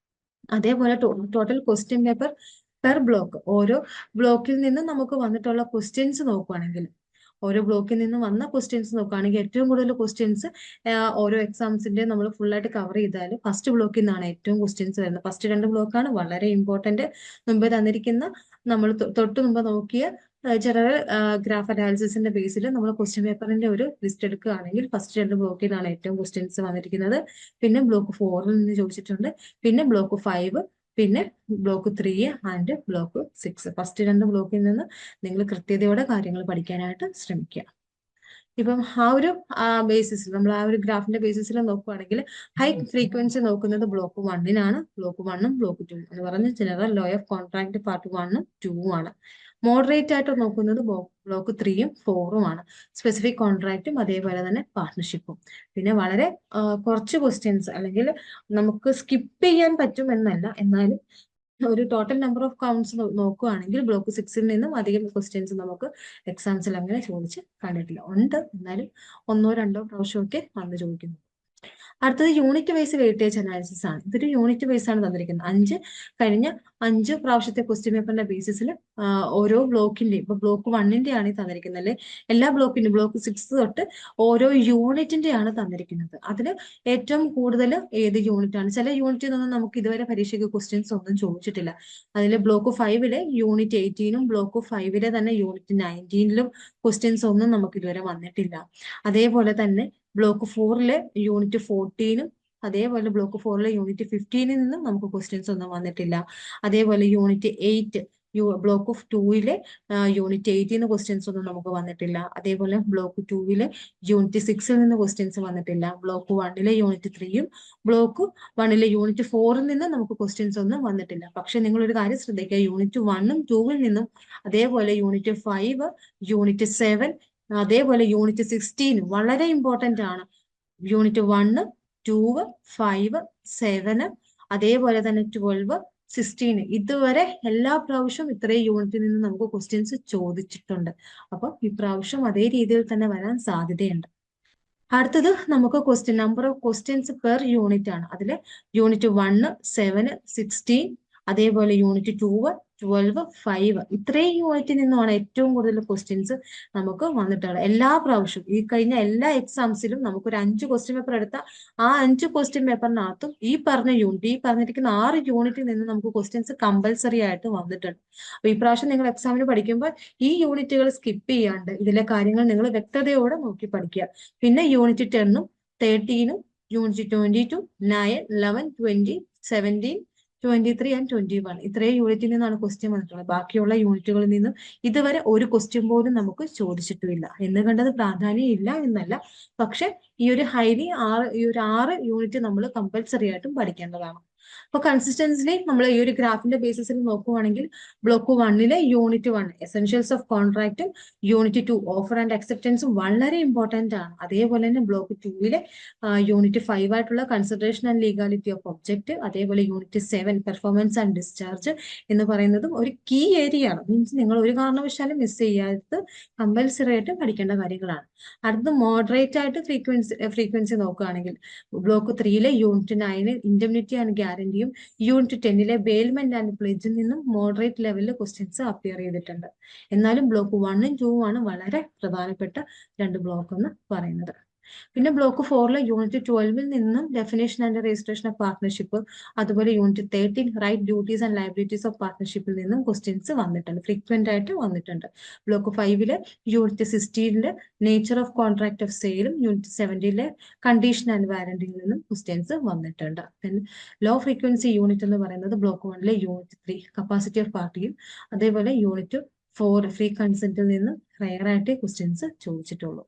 അതേപോലെ total question paper per block, ഓരോ ബ്ലോക്കിൽ നിന്നും നമുക്ക് വന്നിട്ടുള്ള ക്വസ്റ്റ്യൻസ് നോക്കുവാണെങ്കിൽ ഓരോ ബ്ലോക്കിൽ നിന്ന് വന്ന ക്വസ്റ്റ്യൻസ് നോക്കുകയാണെങ്കിൽ ഏറ്റവും കൂടുതൽ ക്വസ്റ്റ്യൻസ് ഓരോ എക്സാംസിന്റെ നമ്മൾ ഫുൾ ആയിട്ട് കവർ ചെയ്താൽ ഫസ്റ്റ് ബ്ലോക്കിൽ നിന്നാണ് ഏറ്റവും ക്വസ്റ്റ്യൻസ് വരുന്നത്. ഫസ്റ്റ് 2 ബ്ലോക്കാണ് വളരെ ഇമ്പോർട്ടന്റ്. മുമ്പ് തന്നിരിക്കുന്ന നമ്മൾ തൊട്ട് മുമ്പ് നോക്കിയ ജനറൽ ഗ്രാഫ് അനാലിസിസിന്റെ ബേസിൽ നമ്മൾ ക്വസ്റ്റ്യൻ പേപ്പറിന്റെ ഒരു ലിസ്റ്റ് എടുക്കുകയാണെങ്കിൽ ഫസ്റ്റ് 2 ബ്ലോക്കിൽ നിന്നാണ് ഏറ്റവും ക്വസ്റ്റ്യൻസ് വന്നിരിക്കുന്നത്. പിന്നെ ബ്ലോക്ക് 4ൽ നിന്ന് ചോദിച്ചിട്ടുണ്ട്, പിന്നെ ബ്ലോക്ക് 5, പിന്നെ ബ്ലോക്ക് 3 ആൻഡ് ബ്ലോക്ക് 6. ഫസ്റ്റ് 2 ബ്ലോക്കിൽ നിന്ന് നിങ്ങൾ കൃത്യതയോടെ കാര്യങ്ങൾ പഠിക്കാനായിട്ട് ശ്രമിക്കുക. ഇപ്പം ആ ഒരു ബേസിസിൽ നമ്മൾ ആ ഒരു ഗ്രാഫിന്റെ ബേസിസിൽ നോക്കുകയാണെങ്കിൽ ഹൈ ഫ്രീക്വൻസി നോക്കുന്നത് ബ്ലോക്ക് 1നാണ്. ബ്ലോക്ക് 1ഉം ബ്ലോക്ക് 2 എന്ന് പറഞ്ഞ് general law of contract part 1ഉം 2ഉം ആണ്. മോഡറേറ്റ് ആയിട്ട് നോക്കുന്നത് ബ്ലോക്ക് 3ഉം 4ഉം ആണ്. സ്പെസിഫിക് കോൺട്രാക്റ്റും അതേപോലെ തന്നെ പാർട്ട്ണർഷിപ്പും. പിന്നെ വളരെ കുറച്ച് ക്വസ്റ്റ്യൻസ് അല്ലെങ്കിൽ നമുക്ക് സ്കിപ്പ് ചെയ്യാൻ പറ്റും എന്നല്ല, എന്നാലും ഒരു ടോട്ടൽ നമ്പർ ഓഫ് കൗണ്ട്സ് നോക്കുകയാണെങ്കിൽ ബ്ലോക്ക് 6ൽ നിന്നും അധികം ക്വസ്റ്റ്യൻസ് നമുക്ക് എക്സാംസിൽ അങ്ങനെ ചോദിച്ച് കണ്ടിട്ടില്ല. ഉണ്ട്, എന്നാലും 1ഓ 2ഓ പ്രാവശ്യമൊക്കെ വന്ന് ചോദിക്കുന്നു. അടുത്തത് യൂണിറ്റ് വൈസ് വെയിറ്റേജ് അനാലിസിസ് ആണ്. ഇതൊരു യൂണിറ്റ് വൈസ് ആണ് തന്നിരിക്കുന്നത്. കഴിഞ്ഞ 5 പ്രാവശ്യത്തെ ക്വസ്റ്റ്യൻ പേപ്പറിന്റെ ബേസിസിൽ ഓരോ ബ്ലോക്കിന്റെയും, ഇപ്പൊ ബ്ലോക്ക് 1ന്റെ ആണ് തന്നിരിക്കുന്നത് അല്ലെ, എല്ലാ ബ്ലോക്കിന്റെയും ബ്ലോക്ക് 6 തൊട്ട് ഓരോ യൂണിറ്റിന്റെ ആണ് തന്നിരിക്കുന്നത്. അതിൽ ഏറ്റവും കൂടുതൽ ഏത് യൂണിറ്റ് ആണ്? ചില യൂണിറ്റിൽ നിന്നും നമുക്ക് ഇതുവരെ പരീക്ഷയ്ക്ക് ക്വസ്റ്റ്യൻസ് ഒന്നും ചോദിച്ചിട്ടില്ല. അതിൽ ബ്ലോക്ക് 5ലെ യൂണിറ്റ് 18ഉം ബ്ലോക്ക് 5ലെ തന്നെ യൂണിറ്റ് 19ലും ക്വസ്റ്റ്യൻസ് ഒന്നും നമുക്ക് ഇതുവരെ വന്നിട്ടില്ല. അതേപോലെ തന്നെ ബ്ലോക്ക് 4ലെ യൂണിറ്റ് 14ഉം അതേപോലെ ബ്ലോക്ക് 4ലെ യൂണിറ്റ് 15ൽ നിന്നും നമുക്ക് ക്വസ്റ്റ്യൻസ് ഒന്നും വന്നിട്ടില്ല. അതേപോലെ യൂണിറ്റ് 8 ബ്ലോക്ക് 2ലെ യൂണിറ്റ് 18 ക്വസ്റ്റ്യൻസ് ഒന്നും നമുക്ക് വന്നിട്ടില്ല. അതേപോലെ ബ്ലോക്ക് 2ലെ യൂണിറ്റ് 6ൽ നിന്ന് ക്വസ്റ്റ്യൻസ് വന്നിട്ടില്ല. ബ്ലോക്ക് 1ലെ യൂണിറ്റ് 3യും ബ്ലോക്ക് 1ലെ യൂണിറ്റ് 4ൽ നിന്ന് നമുക്ക് ക്വസ്റ്റ്യൻസ് ഒന്നും വന്നിട്ടില്ല. പക്ഷെ നിങ്ങൾ ഒരു കാര്യം ശ്രദ്ധിക്കുക, യൂണിറ്റ് 1ഉം 2ൽ നിന്നും അതേപോലെ യൂണിറ്റ് 5, യൂണിറ്റ് 7, അതേപോലെ യൂണിറ്റ് 16 വളരെ ഇമ്പോർട്ടന്റ് ആണ്. യൂണിറ്റ് 1, 2, 5, 7, അതേപോലെ തന്നെ 12, 16 ഇതുവരെ എല്ലാ പ്രാവശ്യവും ഇത്രയും യൂണിറ്റിൽ നിന്ന് നമുക്ക് ക്വസ്റ്റ്യൻസ് ചോദിച്ചിട്ടുണ്ട്. അപ്പൊ ഇപ്രാവശ്യം അതേ രീതിയിൽ തന്നെ വരാൻ സാധ്യതയുണ്ട്. അടുത്തത് നമുക്ക് number of questions per unit ആണ്. അതിൽ യൂണിറ്റ് 1, 7, 16, അതേപോലെ യൂണിറ്റ് 2, 12, 5 ഇത്രയും യൂണിറ്റിൽ നിന്നുമാണ് ഏറ്റവും കൂടുതൽ ക്വസ്റ്റ്യൻസ് നമുക്ക് വന്നിട്ടുള്ളത്. എല്ലാ പ്രാവശ്യവും ഈ കഴിഞ്ഞ എല്ലാ എക്സാംസിലും നമുക്കൊരു 5 ക്വസ്റ്റ്യൻ പേപ്പർ എടുത്താൽ ആ 5 ക്വസ്റ്റ്യൻ പേപ്പറിനകത്തും ഈ പറഞ്ഞിരിക്കുന്ന 6 യൂണിറ്റിൽ നിന്ന് നമുക്ക് ക്വസ്റ്റ്യൻസ് കമ്പൽസറി ആയിട്ട് വന്നിട്ടുണ്ട്. അപ്പൊ ഈ പ്രാവശ്യം നിങ്ങൾ എക്സാമിന് പഠിക്കുമ്പോൾ ഈ യൂണിറ്റുകൾ സ്കിപ്പ് ചെയ്യാണ്ട് ഇതിലെ കാര്യങ്ങൾ നിങ്ങൾ വ്യക്തതയോടെ നോക്കി പഠിക്കുക. പിന്നെ യൂണിറ്റ് 10ഉം 13ഉം യൂണിറ്റ് 22, 9, 11, 20, 17, 23 ആൻഡ് 21 ഇത്രയും യൂണിറ്റിൽ നിന്നാണ് ക്വസ്റ്റ്യൻ വന്നിട്ടുള്ളത്. ബാക്കിയുള്ള യൂണിറ്റുകളിൽ നിന്നും ഇതുവരെ ഒരു ക്വസ്റ്റ്യൻ പോലും നമുക്ക് ചോദിച്ചിട്ടുമില്ല. എന്ന് കണ്ടത് പ്രാധാന്യം ഇല്ല എന്നല്ല, പക്ഷെ ഈ ഒരു ആറ് യൂണിറ്റ് നമ്മൾ കമ്പൽസറി ആയിട്ടും പഠിക്കേണ്ടതാണ്. അപ്പൊ കൺസിസ്റ്റൻസിലി നമ്മൾ ഈ ഒരു ഗ്രാഫിന്റെ ബേസിസിൽ നോക്കുവാണെങ്കിൽ ബ്ലോക്ക് 1ലെ യൂണിറ്റ് 1 എസെൻഷ്യൽസ് ഓഫ് കോൺട്രാക്റ്റും യൂണിറ്റ് 2 ഓഫർ ആൻഡ് അക്സെപ്റ്റൻസും വളരെ ഇമ്പോർട്ടന്റ് ആണ്. അതേപോലെ തന്നെ ബ്ലോക്ക് 2ലെ യൂണിറ്റ് 5 ആയിട്ടുള്ള consideration and legality of object, അതേപോലെ യൂണിറ്റ് 7 പെർഫോമൻസ് ആൻഡ് ഡിസ്ചാർജ് എന്ന് പറയുന്നതും ഒരു കീ ഏരിയ ആണ്. മീൻസ് നിങ്ങൾ ഒരു കാരണവശാലും മിസ് ചെയ്യാത്ത കമ്പൽസറി ആയിട്ട് പഠിക്കേണ്ട കാര്യങ്ങളാണ്. അടുത്ത് മോഡറേറ്റ് ആയിട്ട് ഫ്രീക്വൻസി നോക്കുകയാണെങ്കിൽ ബ്ലോക്ക് 3ലെ യൂണിറ്റ് 9 ഇൻഡെംനിറ്റി ആൻഡ് ഗ്യാരണ്ടിയും യൂണിറ്റ് 10ലെ ബെയിൽമെന്റ് ആൻഡ് പ്ലെഡ്ജിൽ നിന്നും മോഡറേറ്റ് ലെവലിൽ ക്വസ്റ്റ്യൻസ് അപ്പിയർ ചെയ്തിട്ടുണ്ട്. എന്നാലും ബ്ലോക്ക് 1ഉം 2ഉം ആണ് വളരെ പ്രധാനപ്പെട്ട 2 ബ്ലോക്ക് എന്ന് പറയുന്നത്. പിന്നെ ബ്ലോക്ക് 4ലെ യൂണിറ്റ് 12ൽ നിന്നും definition and registration of partnership, അതുപോലെ unit 13 right duties and liabilities of പാർട്ണർഷിപ്പിൽ നിന്നും ക്വസ്റ്റ്യൻസ് വന്നിട്ടുണ്ട്, ഫ്രീക്വന്റ് ആയിട്ട് വന്നിട്ടുണ്ട്. ബ്ലോക്ക് 5ലെ യൂണിറ്റ് 16ലെ നേച്ചർ ഓഫ് കോൺട്രാക്ട് ഓഫ് സെയിലും യൂണിറ്റ് 17ലെ കണ്ടീഷൻ ആൻഡ് വാറന്റിയിൽ നിന്നും ക്വസ്റ്റ്യൻസ് വന്നിട്ടുണ്ട്. ലോ ഫ്രീക്വൻസി യൂണിറ്റ് എന്ന് പറയുന്നത് ബ്ലോക്ക് 1ലെ യൂണിറ്റ് 3 കപ്പാസിറ്റി ഓഫ് പാർട്ടിയും, അതേപോലെ യൂണിറ്റ് 4 ഫ്രീ കൺസെന്റിൽ നിന്നും റയർ ആയിട്ട് ക്വസ്റ്റ്യൻസ് ചോദിച്ചിട്ടുള്ളൂ.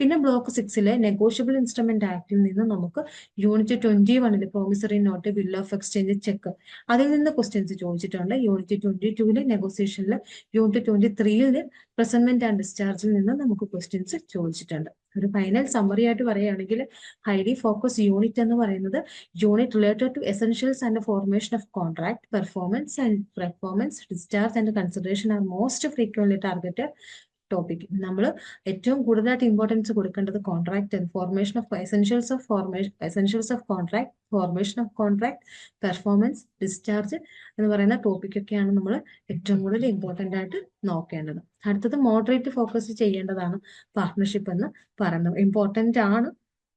പിന്നെ ബ്ലോക്ക് 6ലെ നെഗോഷ്യബിൾ ഇൻസ്ട്രുമെന്റ് ആക്ടിൽ നിന്ന് നമുക്ക് യൂണിറ്റ് 21ലെ promissory note, bill of exchange, cheque അതിൽ നിന്ന് ക്വസ്റ്റ്യൻസ് ചോദിച്ചിട്ടുണ്ട്. യൂണിറ്റ് 22ലെ നെഗോസിയേഷനിൽ, യൂണിറ്റ് 23ലെ പ്രസന്റ്മെന്റ് ആൻഡ് ഡിസ്ചാർജിൽ നിന്ന് നമുക്ക് ക്വസ്റ്റ്യൻസ് ചോദിച്ചിട്ടുണ്ട്. ഒരു ഫൈനൽ സമ്മറി ആയിട്ട് പറയുകയാണെങ്കിൽ ഹൈലി ഫോക്കസ് യൂണിറ്റ് എന്ന് പറയുന്നത് unit related to essentials and formation of contract, performance, discharge and consideration are most frequently targeted topic. നമ്മൾ ഏറ്റവും കൂടുതലായിട്ട് ഇമ്പോർട്ടൻസ് കൊടുക്കേണ്ടത് contract, formation of essentials of contract, formation of contract, performance, discharge എന്ന് പറയുന്ന ടോപ്പിക്കൊക്കെയാണ് നമ്മൾ ഏറ്റവും കൂടുതൽ ഇമ്പോർട്ടൻ്റ് ആയിട്ട് നോക്കേണ്ടത്. അടുത്തത് മോഡറേറ്റ് ഫോക്കസ് ചെയ്യേണ്ടതാണ് പാർട്ട്ണർഷിപ്പ് എന്ന് പറയുന്നത്. ഇമ്പോർട്ടൻ്റ് ആണ്,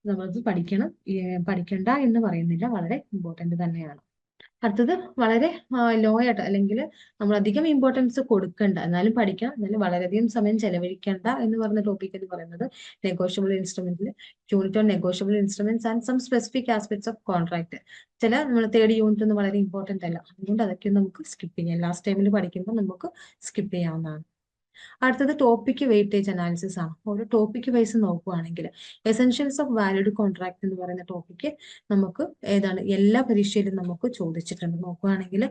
നമ്മളത് പഠിക്കണ്ട എന്ന് പറയുന്നില്ല, വളരെ ഇമ്പോർട്ടൻ്റ് തന്നെയാണ്. അടുത്തത് വളരെ ലോ ആയിട്ട് അല്ലെങ്കിൽ നമ്മൾ അധികം ഇമ്പോർട്ടൻസ് കൊടുക്കണ്ട, എന്നാലും പഠിക്കാം, എന്നാലും വളരെയധികം സമയം ചെലവഴിക്കേണ്ട എന്ന് പറഞ്ഞ ടോപ്പിക് എന്ന് പറയുന്നത് നെഗോഷ്യബിൾ ഇൻസ്ട്രുമെന്റിൽ unit on negotiable instruments and some specific aspects of contract. ചില നമ്മൾ തേർഡ് യൂണിറ്റ് ഒന്നും വളരെ ഇമ്പോർട്ടന്റ് അല്ല, അതുകൊണ്ട് അതൊക്കെ നമുക്ക് സ്കിപ്പ് ചെയ്യാം. ലാസ്റ്റ് ടൈമിൽ പഠിക്കുമ്പോൾ നമുക്ക് സ്കിപ്പ് ചെയ്യാവുന്നതാണ്. അടുത്തത് ടോപ്പിക് വെയിറ്റേജ് അനാലിസിസ് ആണ്. ഓരോ ടോപ്പിക് വൈസ് നോക്കുകയാണെങ്കിൽ എസെൻഷ്യൽസ് ഓഫ് വാലിഡ് കോൺട്രാക്ട് എന്ന് പറയുന്ന ടോപ്പിക്ക് നമുക്ക് എല്ലാ പരീക്ഷയിലും നമുക്ക് ചോദിച്ചിട്ടുണ്ട്. നോക്കുകയാണെങ്കിൽ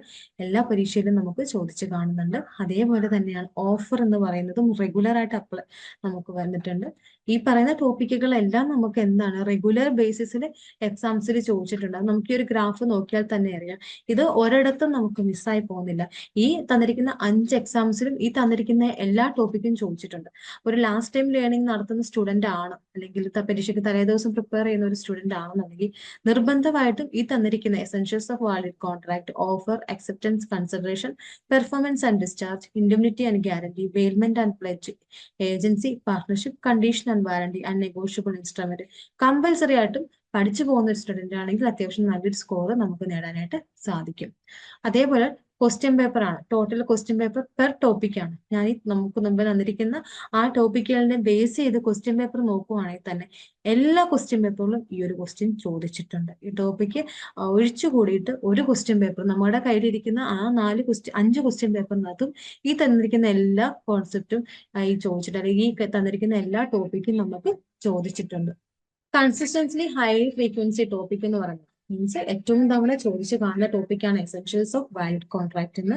എല്ലാ പരീക്ഷയിലും നമുക്ക് ചോദിച്ച് കാണുന്നുണ്ട്. അതേപോലെ തന്നെയാണ് ഓഫർ എന്ന് പറയുന്നതും റെഗുലർ ആയിട്ട് നമുക്ക് വന്നിട്ടുണ്ട്. ഈ പറയുന്ന ടോപ്പിക്കുകളെല്ലാം നമുക്ക് റെഗുലർ ബേസിസിൽ എക്സാംസിൽ ചോദിച്ചിട്ടുണ്ട്. നമുക്ക് ഈ ഒരു ഗ്രാഫ് നോക്കിയാൽ തന്നെ അറിയാം, ഇത് ഒരിടത്തും നമുക്ക് മിസ്സായി പോകുന്നില്ല. ഈ തന്നിരിക്കുന്ന 5 എക്സാംസിലും ഈ തന്നിരിക്കുന്ന എല്ലാ എല്ലാ ടോപ്പിക്കും ചോദിച്ചിട്ടുണ്ട്. ഒരു ലാസ്റ്റ് ടൈം ലേണിംഗ് നടത്തുന്ന സ്റ്റുഡന്റ് ആണ്, അല്ലെങ്കിൽ പരീക്ഷയ്ക്ക് തലേദിവസം പ്രിപ്പയർ ചെയ്യുന്ന ഒരു സ്റ്റുഡന്റ് ആണെന്നുണ്ടെങ്കിൽ നിർബന്ധമായിട്ടും ഈ തന്നിരിക്കുന്ന essentials of valid contract, offer, acceptance, consideration, performance and discharge, indemnity and guarantee, bailment and pledge, agency, partnership, condition and warranty, and negotiable instrument compulsory ആയിട്ടും പഠിച്ചു പോകുന്ന ഒരു സ്റ്റുഡന്റ് ആണെങ്കിൽ അത്യാവശ്യം നല്ലൊരു സ്കോർ നമുക്ക് നേടാനായിട്ട് സാധിക്കും. അതേപോലെ ക്വസ്റ്റ്യൻ പേപ്പർ ആണ്, ടോട്ടൽ ക്വസ്റ്റ്യൻ പേപ്പർ പെർ ടോപ്പിക്കാണ്. ഞാൻ ഈ നമുക്ക് മുമ്പ് തന്നിരിക്കുന്ന ആ ടോപ്പിക്കുകളിനെ ബേസ് ചെയ്ത് ക്വസ്റ്റ്യൻ പേപ്പർ നോക്കുവാണെങ്കിൽ തന്നെ എല്ലാ ക്വസ്റ്റ്യൻ പേപ്പറിലും ഈ ഒരു ക്വസ്റ്റ്യൻ ചോദിച്ചിട്ടുണ്ട്. ഈ ടോപ്പിക്ക് ഒഴിച്ചു കൂടിയിട്ട് ഒരു ക്വസ്റ്റ്യൻ പേപ്പർ നമ്മുടെ കയ്യിലിരിക്കുന്ന ആ 5 ക്വസ്റ്റ്യൻ പേപ്പറിനകത്തും ഈ തന്നിരിക്കുന്ന എല്ലാ കോൺസെപ്റ്റും ഈ ചോദിച്ചിട്ടുണ്ട്, അല്ലെങ്കിൽ ഈ തന്നിരിക്കുന്ന എല്ലാ ടോപ്പിക്കും നമുക്ക് ചോദിച്ചിട്ടുണ്ട്. കൺസിസ്റ്റൻസ്ലി ഹൈ ഫ്രീക്വൻസി ടോപ്പിക് എന്ന് പറയുന്നത് മീൻസ് ഏറ്റവും തവണ ചോദിച്ചു കാണുന്ന ടോപ്പിക്കാണ് എസെൻഷ്യൽസ് ഓഫ് വാലിഡ് കോൺട്രാക്ട് എന്ന്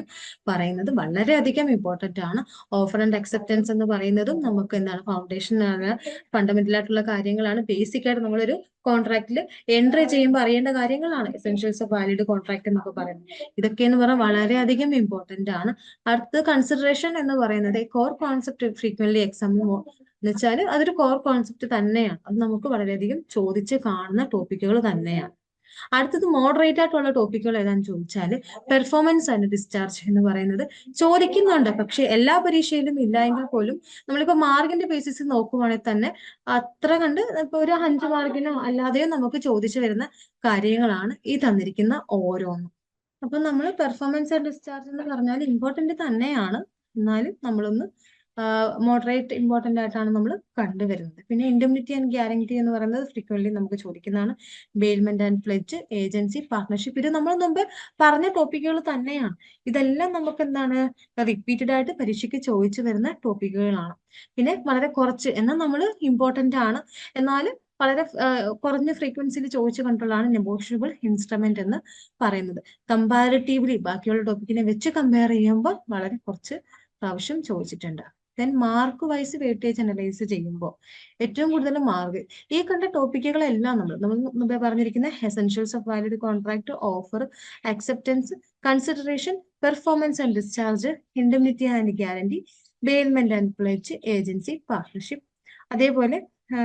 പറയുന്നത്. വളരെയധികം ഇമ്പോർട്ടന്റ് ആണ്. ഓഫർ ആൻഡ് അക്സെപ്റ്റൻസ് എന്ന് പറയുന്നതും നമുക്ക് എന്താണ് ഫൗണ്ടേഷൻ ആണ്, ഫണ്ടമെന്റൽ ആയിട്ടുള്ള കാര്യങ്ങളാണ്. ബേസിക് ആയിട്ട് നമ്മളൊരു കോൺട്രാക്റ്റിൽ എൻട്രി ചെയ്യുമ്പോൾ അറിയേണ്ട കാര്യങ്ങളാണ് എസെൻഷ്യൽസ് ഓഫ് വാലിഡ് കോൺട്രാക്ട് എന്നൊക്കെ പറയുന്നത്. ഇതൊക്കെ എന്ന് പറഞ്ഞാൽ വളരെയധികം ഇമ്പോർട്ടന്റ് ആണ്. അടുത്ത കൺസിഡറേഷൻ എന്ന് പറയുന്നത് കോർ കോൺസെപ്റ്റ് ഫ്രീക്വന്റ്ലി എക്സാമിന് എന്ന് വെച്ചാൽ അതൊരു കോർ കോൺസെപ്റ്റ് തന്നെയാണ്. അത് നമുക്ക് വളരെയധികം ചോദിച്ച് കാണുന്ന ടോപ്പിക്കുകൾ തന്നെയാണ്. അടുത്തത് മോഡറേറ്റ് ആയിട്ടുള്ള ടോപ്പിക്കുകൾ ഏതാണെന്ന് ചോദിച്ചാൽ പെർഫോമൻസ് ആൻഡ് ഡിസ്ചാർജ് എന്ന് പറയുന്നത് ചോദിക്കുന്നുണ്ട്, പക്ഷെ എല്ലാ പരീക്ഷയിലും ഇല്ല എങ്കിൽ പോലും നമ്മളിപ്പോ മാർക്കിന്റെ ബേസിസ് നോക്കുവാണെങ്കിൽ തന്നെ അത്ര കണ്ട് ഇപ്പൊ ഒരു 5 മാർക്കിനോ അല്ലാതെയോ നമുക്ക് ചോദിച്ചു വരുന്ന കാര്യങ്ങളാണ് ഈ തന്നിരിക്കുന്ന ഓരോന്നും. അപ്പൊ നമ്മൾ പെർഫോമൻസ് ആൻഡ് ഡിസ്ചാർജ് എന്ന് പറഞ്ഞാൽ ഇമ്പോർട്ടന്റ് തന്നെയാണ്, എന്നാലും നമ്മളൊന്ന് മോഡറേറ്റ് ഇമ്പോർട്ടന്റ് ആയിട്ടാണ് നമ്മൾ കണ്ടുവരുന്നത്. പിന്നെ ഇൻഡെംനിറ്റി ആൻഡ് ഗ്യാരണ്ടി എന്ന് പറയുന്നത് ഫ്രീക്വന്റ്ലി നമുക്ക് ചോദിക്കുന്നതാണ്. Bailment and pledge, agency, partnership, ഇത് നമ്മൾ മുമ്പ് പറഞ്ഞ ടോപ്പിക്കുകൾ തന്നെയാണ്. ഇതെല്ലാം നമുക്ക് എന്താണ് റിപ്പീറ്റഡ് ആയിട്ട് പരീക്ഷയ്ക്ക് ചോദിച്ചു വരുന്ന ടോപ്പിക്കുകളാണ്. പിന്നെ വളരെ കുറച്ച് എന്നാൽ നമ്മൾ ഇമ്പോർട്ടന്റ് ആണ്, എന്നാൽ വളരെ കുറഞ്ഞ ഫ്രീക്വൻസിയിൽ ചോദിച്ചു കണ്ടുള്ളതാണ് നെഗോഷ്യബിൾ ഇൻസ്ട്രുമെന്റ് എന്ന് പറയുന്നത്. കമ്പാരിറ്റീവ്ലി ബാക്കിയുള്ള ടോപ്പിക്കിനെ വെച്ച് കമ്പയർ ചെയ്യുമ്പോൾ വളരെ കുറച്ച് പ്രാവശ്യം ചോദിച്ചിട്ടുണ്ട്. Then mark wise weightage analyse ചെയ്യുമ്പോൾ ഏറ്റവും കൂടുതൽ മാർക്ക് ഈ കണ്ട ടോപ്പിക്കുകളെല്ലാം നമ്മൾ മുമ്പേ പറഞ്ഞിരിക്കുന്ന essentials of valid contract, offer, acceptance, consideration, performance and discharge, indemnity and guarantee, bailment and pledge, agency, partnership, അതേപോലെ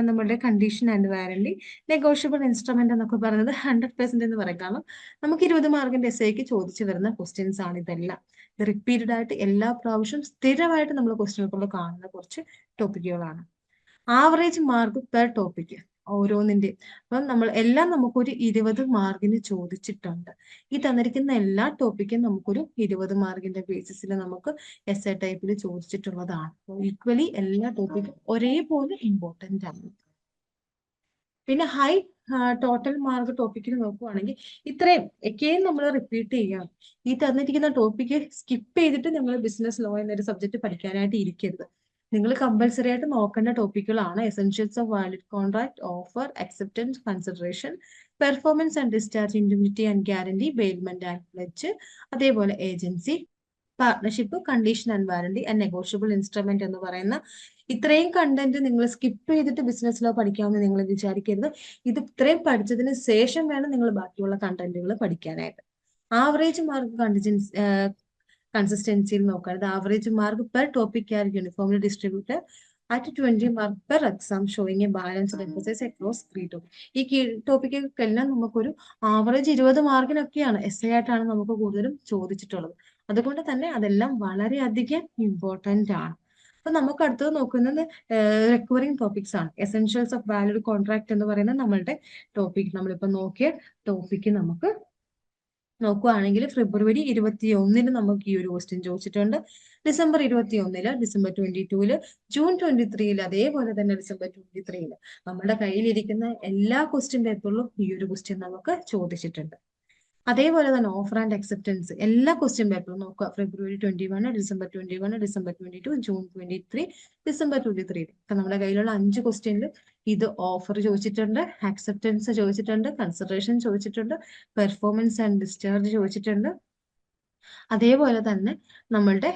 നമ്മുടെ condition and warranty, negotiable instrument എന്നൊക്കെ പറയുന്നത് 100% എന്ന് പറയാം. കാരണം നമുക്ക് 20 മാർക്കിന്റെ എസ്ഐക്ക് ചോദിച്ചു വരുന്ന ക്വസ്റ്റ്യൻസ് ആണ് ഇതെല്ലാം. റിപ്പീറ്റഡ് ആയിട്ട് എല്ലാ പ്രാവശ്യവും സ്ഥിരമായിട്ട് നമ്മൾ ക്വസ്റ്റ്യൻ പേപ്പറിൽ കാണുന്ന കുറച്ച് ടോപ്പിക്കുകളാണ്. ആവറേജ് മാർക്ക് പെർ ടോപ്പിക്ക് ഓരോന്നിന്റെ അപ്പം നമ്മൾ എല്ലാം നമുക്കൊരു 20 മാർക്കിന് ചോദിച്ചിട്ടുണ്ട്. ഈ തന്നിരിക്കുന്ന എല്ലാ ടോപ്പിക്കും നമുക്കൊരു 20 മാർക്കിന്റെ ബേസിസിൽ നമുക്ക് എസ്എ ടൈപ്പിൽ ചോദിച്ചിട്ടുള്ളതാണ്. ഈക്വലി എല്ലാ ടോപ്പിക്കും ഒരേപോലെ ഇമ്പോർട്ടന്റ് ആണ്. പിന്നെ ഹൈ ടോട്ടൽ മാർക്ക് ടോപ്പിക്കിന് നോക്കുവാണെങ്കിൽ ഇത്രയും ഒക്കെയും നമ്മൾ റിപ്പീറ്റ് ചെയ്യാം. ഈ തന്നിരിക്കുന്ന ടോപ്പിക്ക് സ്കിപ്പ് ചെയ്തിട്ട് നമ്മൾ ബിസിനസ് ലോ എന്നൊരു സബ്ജക്ട് പഠിക്കാനായിട്ട് ഇരിക്കരുത്. നിങ്ങൾ കമ്പൽസറി ആയിട്ട് നോക്കേണ്ട ടോപ്പിക്കുകളാണ് essentials of valid contract, offer, acceptance, consideration, performance and discharge, indemnity and guarantee, bailment and pledge, അതേപോലെ agency, partnership, condition and warranty, and negotiable instrument എന്ന് പറയുന്ന ഇത്രയും കണ്ടന്റ് നിങ്ങൾ സ്കിപ്പ് ചെയ്തിട്ട് ബിസിനസ് ലോ പഠിക്കാമെന്ന് നിങ്ങൾ വിചാരിക്കരുത്. ഇത് ഇത്രയും പഠിച്ചതിന് ശേഷം വേണം നിങ്ങൾ ബാക്കിയുള്ള കണ്ടന്റുകൾ പഠിക്കാനായിട്ട്. ആവറേജ് മാർക്ക് കൺസിസ്റ്റൻസിയിൽ നോക്കുകയാണെങ്കിൽ average mark per topic are uniformly distributed at 20 mark per exam showing a balanced emphasis across 3 topic. ഈ ടോപ്പിക്കുകൾക്കെല്ലാം നമുക്കൊരു ആവറേജ് 20 മാർക്കിനൊക്കെയാണ് എസ്ഐ ആയിട്ടാണ് നമുക്ക് കൂടുതലും ചോദിച്ചിട്ടുള്ളത്. അതുകൊണ്ട് തന്നെ അതെല്ലാം വളരെയധികം ഇമ്പോർട്ടന്റ് ആണ്. അപ്പൊ നമുക്ക് അടുത്തത് നോക്കുന്നത് റിക്കവറിംഗ് ടോപ്പിക്സ് ആണ്. എസെൻഷ്യൽസ് ഓഫ് വാലിഡ് കോൺട്രാക്ട് എന്ന് പറയുന്ന നമ്മളുടെ ടോപ്പിക്, നമ്മളിപ്പോ നോക്കിയ ടോപ്പിക്ക് നമുക്ക് നോക്കുകയാണെങ്കിൽ ഫെബ്രുവരി 21 നമുക്ക് ഈ ഒരു ക്വസ്റ്റ്യൻ ചോദിച്ചിട്ടുണ്ട്. ഡിസംബർ 21, ഡിസംബർ 22, ജൂൺ 23, അതേപോലെ തന്നെ ഡിസംബർ 23 നമ്മുടെ കയ്യിലിരിക്കുന്ന എല്ലാ ക്വസ്റ്റ്യൻ പേപ്പറിലും ഈ ഒരു ക്വസ്റ്റ്യൻ നമുക്ക് ചോദിച്ചിട്ടുണ്ട്. അതേപോലെ തന്നെ ഓഫർ ആൻഡ് അക്സെപ്റ്റൻസ് എല്ലാ ക്വസ്റ്റ്യൻ പേപ്പറും നോക്കുക. ഫെബ്രുവരി 21, ഡിസംബർ 21, ഡിസംബർ 22, ജൂൺ 23, ഡിസംബർ 23. ഇപ്പൊ നമ്മുടെ കയ്യിലുള്ള 5 ക്വസ്റ്റ്യനിൽ ഇത് ഓഫർ ചോദിച്ചിട്ടുണ്ട്, അക്സെപ്റ്റൻസ് ചോദിച്ചിട്ടുണ്ട്, കൺസിഡറേഷൻ ചോദിച്ചിട്ടുണ്ട്, പെർഫോമൻസ് ആൻഡ് ഡിസ്ചാർജ് ചോദിച്ചിട്ടുണ്ട്. അതേപോലെ തന്നെ നമ്മളുടെ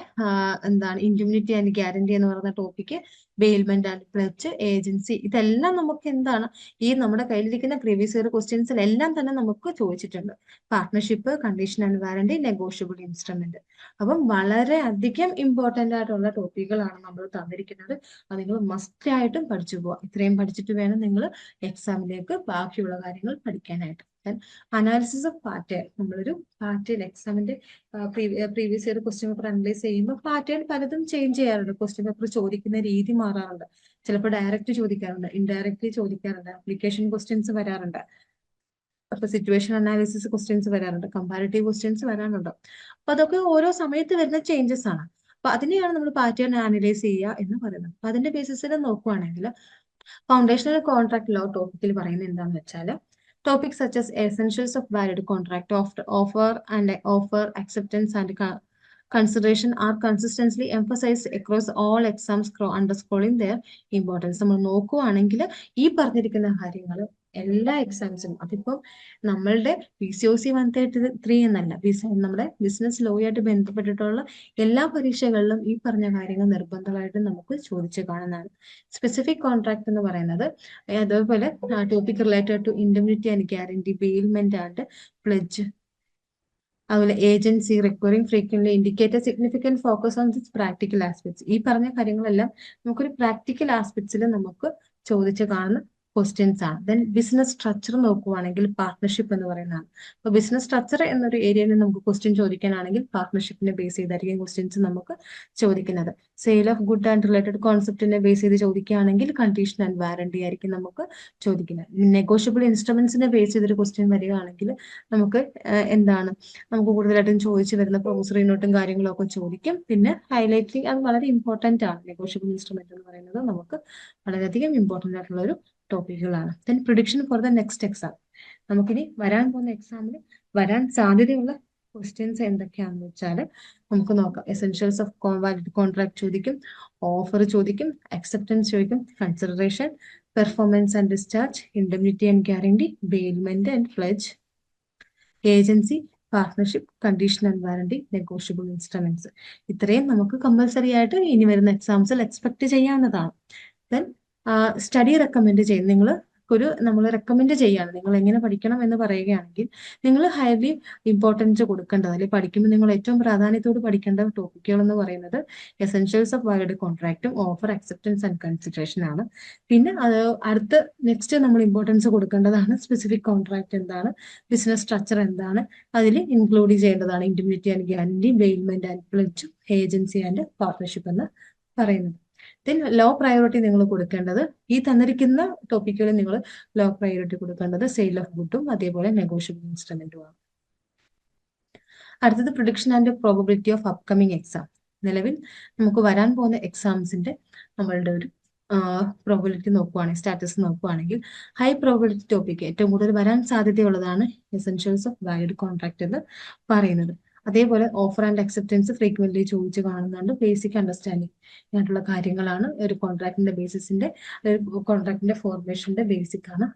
എന്താണ് ഇൻഡെംനിറ്റി ആൻഡ് ഗ്യാരണ്ടി എന്ന് പറയുന്ന ടോപ്പിക്ക് ബെയിൽമെന്റ് ആൻഡ് പ്ലച്ച്, ഏജൻസി, ഇതെല്ലാം നമുക്ക് എന്താണ് ഈ നമ്മുടെ കയ്യിലിരിക്കുന്ന പ്രീവിയസ് ഇയർ ക്വസ്റ്റ്യൻസിലെല്ലാം തന്നെ നമുക്ക് ചോദിച്ചിട്ടുണ്ട്. Partnership, condition and warranty, negotiable instrument. അപ്പം വളരെ അധികം ഇമ്പോർട്ടന്റ് ആയിട്ടുള്ള ടോപ്പിക്കുകളാണ് നമ്മൾ തന്നിരിക്കുന്നത്. അത് നിങ്ങൾ മസ്റ്റ് ആയിട്ടും പഠിച്ചു പോവാം. ഇത്രയും പഠിച്ചിട്ട് വേണം നിങ്ങൾ എക്സാമിലേക്ക് ബാക്കിയുള്ള കാര്യങ്ങൾ പഠിക്കാനായിട്ട്. അനാലിസിസ് ഓഫ് പാറ്റേൺ, നമ്മളൊരു പാറ്റേൺ എക്സാമിന്റെ previous year question paper analyse ചെയ്യുമ്പോൾ പാറ്റേൺ പലതും ചേഞ്ച് ചെയ്യാറുണ്ട്. ക്വസ്റ്റ്യൻ പേപ്പർ ചോദിക്കുന്ന രീതി മാറാറുണ്ട്. ചിലപ്പോൾ ഡയറക്റ്റ് ചോദിക്കാറുണ്ട്, ഇൻഡയറക്ട്ലി ചോദിക്കാറുണ്ട്, അപ്ലിക്കേഷൻ ക്വസ്റ്റ്യൻസ് വരാറുണ്ട്, അപ്പൊ സിറ്റുവേഷൻ അനാലിസിസ് ക്വസ്റ്റ്യൻസ് വരാറുണ്ട്, കമ്പാരിറ്റീവ് ക്വസ്റ്റ്യൻസ് വരാറുണ്ട്. അപ്പൊ അതൊക്കെ ഓരോ സമയത്ത് വരുന്ന ചേഞ്ചസ് ആണ്. അപ്പൊ അതിനെയാണ് നമ്മൾ പാറ്റേൺ അനലൈസ് ചെയ്യുക എന്ന് പറയുന്നത്. അപ്പൊ അതിന്റെ ബേസിസിൽ നോക്കുവാണെങ്കിൽ ഫൗണ്ടേഷണൽ കോൺട്രാക്ട് ലോ ടോപ്പിക്കിൽ പറയുന്നത് എന്താണെന്ന് വെച്ചാൽ topics such as essentials of valid contract, offer, acceptance, and consideration are consistently emphasized across all exams, underscoring their importance. നമ്മൾ നോക്കുവാണെങ്കിൽ ഈ പറഞ്ഞിരിക്കുന്ന കാര്യങ്ങൾ എല്ലാ എക്സാംസിനും, അതിപ്പം നമ്മളുടെ PCOC 133 എന്നല്ല, നമ്മുടെ ബിസിനസ് ലോ ആയിട്ട് ബന്ധപ്പെട്ടിട്ടുള്ള എല്ലാ പരീക്ഷകളിലും ഈ പറഞ്ഞ കാര്യങ്ങൾ നിർബന്ധമായിട്ട് നമുക്ക് ചോദിച്ചു കാണുന്നതാണ്. സ്പെസിഫിക് കോൺട്രാക്ട് എന്ന് പറയുന്നത് അതേപോലെ topic related to indemnity and guarantee, bailment and pledge, അതുപോലെ agency, requiring frequently, indicate significant focus on this practical aspects. ഈ പറഞ്ഞ കാര്യങ്ങളെല്ലാം നമുക്കൊരു പ്രാക്ടിക്കൽ ആസ്പെക്ട്സിൽ നമുക്ക് ചോദിച്ചു കാണുന്ന ക്വസ്റ്റ്യൻസ് ആണ്. ദെൻ ബിസിനസ് സ്ട്രക്ചർ നോക്കുവാണെങ്കിൽ പാർട്ട്ണർഷിപ്പ് എന്ന് പറയുന്നതാണ്. അപ്പൊ ബിസിനസ് സ്ട്രക്ചർ എന്നൊരു ഏരിയയിൽ നമുക്ക് ക്വസ്റ്റ്യൻ ചോദിക്കാനാണെങ്കിൽ പാർട്ട്ണർഷിപ്പിനെ ബേസ് ചെയ്തായിരിക്കും ക്വസ്റ്റ്യൻസ് നമുക്ക് ചോദിക്കുന്നത്. Sale of good and related കോൺസെപ്റ്റിനെ ബേസ് ചെയ്ത് ചോദിക്കുകയാണെങ്കിൽ കണ്ടീഷൻ ആൻഡ് വാറന്റി ആയിരിക്കും നമുക്ക് ചോദിക്കുന്നത്. നെഗോഷ്യബിൾ ഇൻസ്ട്രുമെന്റ്സിനെ ബേസ് ചെയ്തൊരു ക്വസ്റ്റ്യൻ വരികയാണെങ്കിൽ നമുക്ക് എന്താണ് നമുക്ക് കൂടുതലായിട്ടും ചോദിച്ചു വരുന്ന പ്രൊമോസറി നോട്ടും കാര്യങ്ങളും ഒക്കെ ചോദിക്കും. പിന്നെ ഹൈലൈറ്റിംഗ്, അത് വളരെ ഇമ്പോർട്ടന്റ് ആണ്. നെഗോഷ്യബിൾ ഇൻസ്ട്രുമെന്റ് എന്ന് പറയുന്നത് നമുക്ക് വളരെയധികം ഇമ്പോർട്ടന്റ് ആയിട്ടുള്ള ഒരു ടോപ്പിക്കുകളാണ്. Then prediction for the next exam, നമുക്കിനി വരാൻ പോകുന്ന എക്സാമിൽ വരാൻ സാധ്യതയുള്ള ക്വസ്റ്റ്യൻസ് എന്തൊക്കെയാണെന്ന് വെച്ചാൽ നമുക്ക് നോക്കാം. എസെൻഷ്യൽസ് ഓഫ് വാലിഡ് കോൺട്രാക്ട് ചോദിക്കും, ഓഫർ ചോദിക്കും, അക്സെപ്റ്റൻസ് ചോദിക്കും, consideration, performance and discharge, indemnity and guarantee, bailment and pledge, agency, partnership, condition and warranty, negotiable instruments. ഇത്രയും നമുക്ക് കമ്പൽസറി ആയിട്ട് ഇനി വരുന്ന എക്സാംസിൽ എക്സ്പെക്ട് ചെയ്യാവുന്നതാണ്. ദെൻ സ്റ്റഡി റെക്കമെൻഡ് ചെയ്യും. നമ്മൾ റെക്കമെൻഡ് ചെയ്യാണ് നിങ്ങൾ എങ്ങനെ പഠിക്കണം എന്ന് പറയുകയാണെങ്കിൽ നിങ്ങൾ ഹൈലി ഇമ്പോർട്ടൻസ് കൊടുക്കേണ്ടത്, അല്ലെങ്കിൽ പഠിക്കുമ്പോൾ നിങ്ങൾ ഏറ്റവും പ്രാധാന്യത്തോട് പഠിക്കേണ്ട ടോപ്പിക്കുകൾ എന്ന് പറയുന്നത് എസെൻഷ്യൽസ് ഓഫ് വാലിഡ് കോൺട്രാക്റ്റും ഓഫർ, അക്സെപ്റ്റൻസ് ആൻഡ് കൺസിഡറേഷൻ ആണ്. പിന്നെ അടുത്ത നെക്സ്റ്റ് നമ്മൾ ഇമ്പോർട്ടൻസ് കൊടുക്കേണ്ടതാണ് സ്പെസിഫിക് കോൺട്രാക്ട് എന്താണ്, ബിസിനസ് സ്ട്രക്ചർ എന്താണ്, അതിൽ ഇൻക്ലൂഡ് ചെയ്യേണ്ടതാണ് indemnity and guarantee, bailment and pledge, agency and partnership എന്ന് പറയുന്നത്. ദെൻ ലോ പ്രയോറിറ്റി നിങ്ങൾ കൊടുക്കേണ്ടത്, ഈ തന്നിരിക്കുന്ന ടോപ്പിക്കുകൾ നിങ്ങൾ ലോ പ്രയോറിറ്റി കൊടുക്കേണ്ടത് സെയിൽ ഓഫ് ഗുഡും അതേപോലെ നെഗോഷ്യബിൾ ഇൻസ്ട്രുമെന്റുമാണ്. അടുത്തത് prediction and probability of upcoming exam. നിലവിൽ നമുക്ക് വരാൻ പോകുന്ന എക്സാംസിന്റെ നമ്മളുടെ ഒരു പ്രോബിലിറ്റി നോക്കുവാണെങ്കിൽ, സ്റ്റാറ്റസ് നോക്കുവാണെങ്കിൽ ഹൈ പ്രോബിലിറ്റി ടോപ്പിക് ഏറ്റവും കൂടുതൽ വരാൻ സാധ്യതയുള്ളതാണ് എസെൻഷ്യൽസ് ഓഫ് വാലിഡ് കോൺട്രാക്ട് എന്ന് പറയുന്നത്. അതേപോലെ ഓഫർ ആൻഡ് അക്സെപ്റ്റൻസ് ഫ്രീക്വന്റ്ലി ചോദിച്ചു കാണുന്നുണ്ട്. ബേസിക് അണ്ടർസ്റ്റാൻഡിങ് ആയിട്ടുള്ള കാര്യങ്ങളാണ് ഒരു കോൺട്രാക്ടിന്റെ ബേസിസിന്റെ, കോൺട്രാക്ടിന്റെ ഫോർമേഷന്റെ ബേസിക് ആണ്.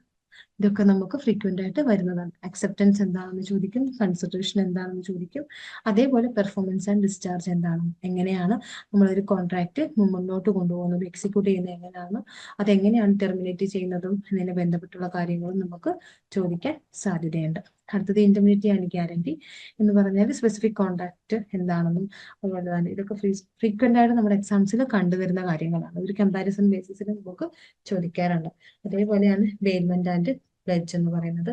ഇതൊക്കെ നമുക്ക് ഫ്രീക്വന്റ് ആയിട്ട് വരുന്നതാണ്. അക്സെപ്റ്റൻസ് എന്താണെന്ന് ചോദിക്കും, കൺസിഡറേഷൻ എന്താണെന്ന് ചോദിക്കും, അതേപോലെ പെർഫോമൻസ് ആൻഡ് ഡിസ്ചാർജ് എന്താണ്, എങ്ങനെയാണ് നമ്മളൊരു കോൺട്രാക്ട് മുന്നോട്ട് കൊണ്ടുപോകുന്നത്, എക്സിക്യൂട്ട് ചെയ്യുന്നത് എങ്ങനെയാണ്, അതെങ്ങനെയാണ് ടെർമിനേറ്റ് ചെയ്യുന്നതും ഇതിനെ ബന്ധപ്പെട്ടുള്ള കാര്യങ്ങളും നമുക്ക് ചോദിക്കാൻ സാധ്യതയുണ്ട്. അടുത്തത് ഇൻഡെംനിറ്റി ആൻഡ് ഗ്യാരണ്ടി എന്ന് പറഞ്ഞാൽ സ്പെസിഫിക് കോൺട്രാക്ട് എന്താണെന്നും അതുപോലെ തന്നെ ഇതൊക്കെ ഫ്രീക്വന്റ് ആയിട്ട് നമ്മുടെ എക്സാംസിൽ കണ്ടുവരുന്ന കാര്യങ്ങളാണ്. ഒരു കമ്പാരിസൺ ബേസിസിൽ നമുക്ക് ചോദിക്കാറുണ്ട്. അതേപോലെയാണ് ബെയിൽമെന്റ് ആൻഡ് പ്ലെഡ്ജ് എന്ന് പറയുന്നത്.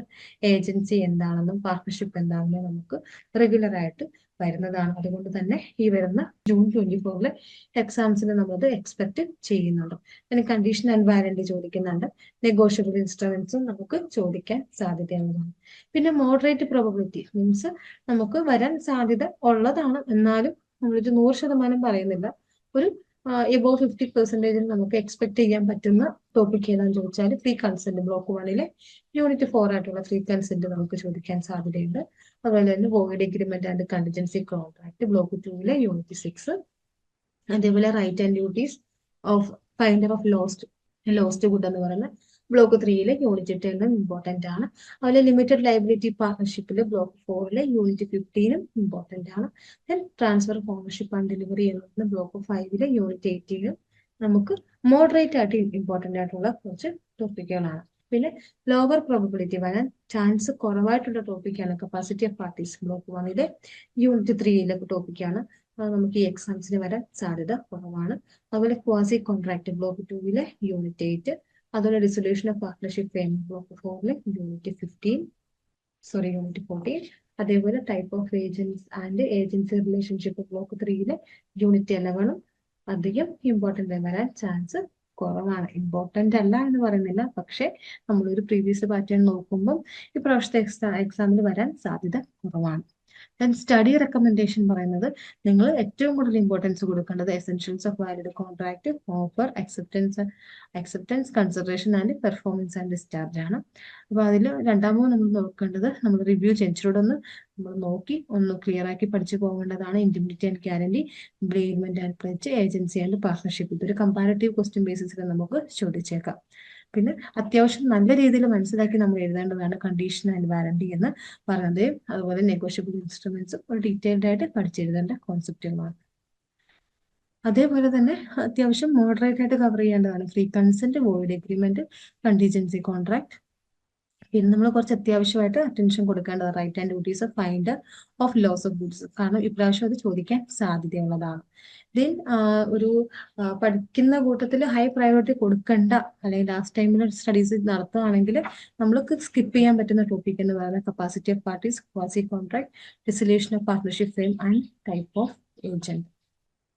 ഏജൻസി എന്താണെന്നും പാർട്ട്ണർഷിപ്പ് എന്താണെന്നും നമുക്ക് റെഗുലർ ആയിട്ട് വരുന്നതാണ്. അതുകൊണ്ട് തന്നെ ഈ വരുന്ന ജൂൺ 24 എക്സാംസിന് നമ്മളത് എക്സ്പെക്ട് ചെയ്യുന്നുണ്ട്. പിന്നെ കണ്ടീഷൻ ആൻഡ് വാറന്റി ചോദിക്കുന്നുണ്ട്. നെഗോഷ്യബിൾ ഇൻസ്ട്രുമെന്റ്സും നമുക്ക് ചോദിക്കാൻ സാധ്യതയുള്ളതാണ്. പിന്നെ മോഡറേറ്റ് പ്രോബബിലിറ്റി മീൻസ് നമുക്ക് വരാൻ സാധ്യത ഉള്ളതാണ്, എന്നാലും നമ്മളൊരു 100% പറയുന്നില്ല. ഒരു എബോവ് 50% നമുക്ക് എക്സ്പെക്ട് ചെയ്യാൻ പറ്റുന്ന ടോപ്പിക് ഏതാണെന്ന് ചോദിച്ചാൽ ഫ്രീ കൺസെന്റ്, ബ്ലോക്ക് 1 യൂണിറ്റ് 4 ആയിട്ടുള്ള ഫ്രീ കൺസെന്റ് നമുക്ക് ചോദിക്കാൻ സാധ്യതയുണ്ട്. അതുപോലെ തന്നെ void agreement and contingency contract block 2 unit 6. അതേപോലെ right and duties of finder of lost good എന്ന് പറയുന്ന ബ്ലോക്ക് 3 യൂണിറ്റ് 10 ഇമ്പോർട്ടന്റ് ആണ്. അതുപോലെ ലിമിറ്റഡ് ലയബിലിറ്റി പാർട്ണർഷിപ്പിൽ ബ്ലോക്ക് 4 യൂണിറ്റ് 15 ഇമ്പോർട്ടന്റ് ആണ്. Then transfer of ownership and delivery എന്ന് പറയുന്ന ബ്ലോക്ക് 5 യൂണിറ്റ് 18 നമുക്ക് മോഡറേറ്റ് ആയിട്ട് ഇമ്പോർട്ടൻ്റ് ആയിട്ടുള്ള കുറച്ച് ടോപ്പിക്കുകളാണ്. പിന്നെ ലോവർ പ്രോബബിലിറ്റി വരാൻ ചാൻസ് കുറവായിട്ടുള്ള ടോപ്പിക്കാണ് capacity of parties. Block 1 unit 3 ടോപ്പിക്കാണ്. അത് നമുക്ക് ഈ എക്സാംസിന് വരാൻ സാധ്യത കുറവാണ്. അതുപോലെ ക്വാസി കോൺട്രാക്ട് ബ്ലോക്ക് 2 യൂണിറ്റ് 8, അതുപോലെ dissolution of partnership framework block 4 unit 14, അതേപോലെ type of agents and agency relationship block 3 unit 11 അധികം ഇമ്പോർട്ടൻ്റ് വരാൻ ചാൻസ് കുറവാണ്. ഇമ്പോർട്ടൻ്റ് അല്ല എന്ന് പറയുന്നില്ല, പക്ഷെ നമ്മളൊരു പ്രീവിയസ് പാറ്റേൺ നോക്കുമ്പോൾ ഈ പ്രാവശ്യത്തെ എക്സാമിന് വരാൻ സാധ്യത കുറവാണ്. ദെൻ സ്റ്റഡി റെക്കമെൻഡേഷൻ പറയുന്നത് നിങ്ങൾ ഏറ്റവും കൂടുതൽ ഇമ്പോർട്ടൻസ് കൊടുക്കേണ്ടത് essentials of valid contract, offer, acceptance, consideration and performance and discharge ആണ്. അപ്പൊ അതിൽ രണ്ടാമത് നമ്മൾ നോക്കേണ്ടത് നമ്മൾ റിവ്യൂ ചെഞ്ചിലൂടെ നമ്മൾ നോക്കി ഒന്ന് ക്ലിയർ ആക്കി പഠിച്ചു പോകേണ്ടതാണ്. Indemnity and guarantee, bailment and pledge, agency and partnership. ഇതൊരു കമ്പാരറ്റീവ് ക്വസ്റ്റ്യൻ ബേസിസിൽ നമുക്ക് ചോദിച്ചേക്കാം. പിന്നെ അത്യാവശ്യം നല്ല രീതിയിൽ മനസ്സിലാക്കി നമ്മൾ എഴുതേണ്ടതാണ് കണ്ടീഷൻ ആൻഡ് വാറണ്ടി എന്ന് പറയുന്നത്. അതുപോലെ നെഗോഷ്യബിൾ ഇൻസ്ട്രുമെന്റ്സും ഒരു ഡീറ്റെയിൽഡ് ആയിട്ട് പഠിച്ചെഴുതേണ്ട കോൺസെപ്റ്റുകളാണ്. അതേപോലെ തന്നെ അത്യാവശ്യം മോഡറേറ്റ് ആയിട്ട് കവർ ചെയ്യേണ്ടതാണ് free consent, void agreement, contingency contract. പിന്നെ നമ്മൾ കുറച്ച് അത്യാവശ്യമായിട്ട് അറ്റൻഷൻ കൊടുക്കേണ്ടത് right and duties of finder of lost ഓഫ് ഗുഡ്സ്, കാരണം ഇപ്രാവശ്യം അത് ചോദിക്കാൻ സാധ്യതയുള്ളതാണ്. ദെൻ ഒരു പഠിക്കുന്ന കൂട്ടത്തിൽ ഹൈ പ്രയോറിറ്റി കൊടുക്കണ്ട, അല്ലെങ്കിൽ ലാസ്റ്റ് ടൈമിൽ സ്റ്റഡീസ് നടത്തുകയാണെങ്കിൽ നമ്മൾക്ക് സ്കിപ്പ് ചെയ്യാൻ പറ്റുന്ന ടോപ്പിക് എന്ന് പറയുന്നത് capacity of parties, quasi contract, dissolution of partnership frame and type of agent.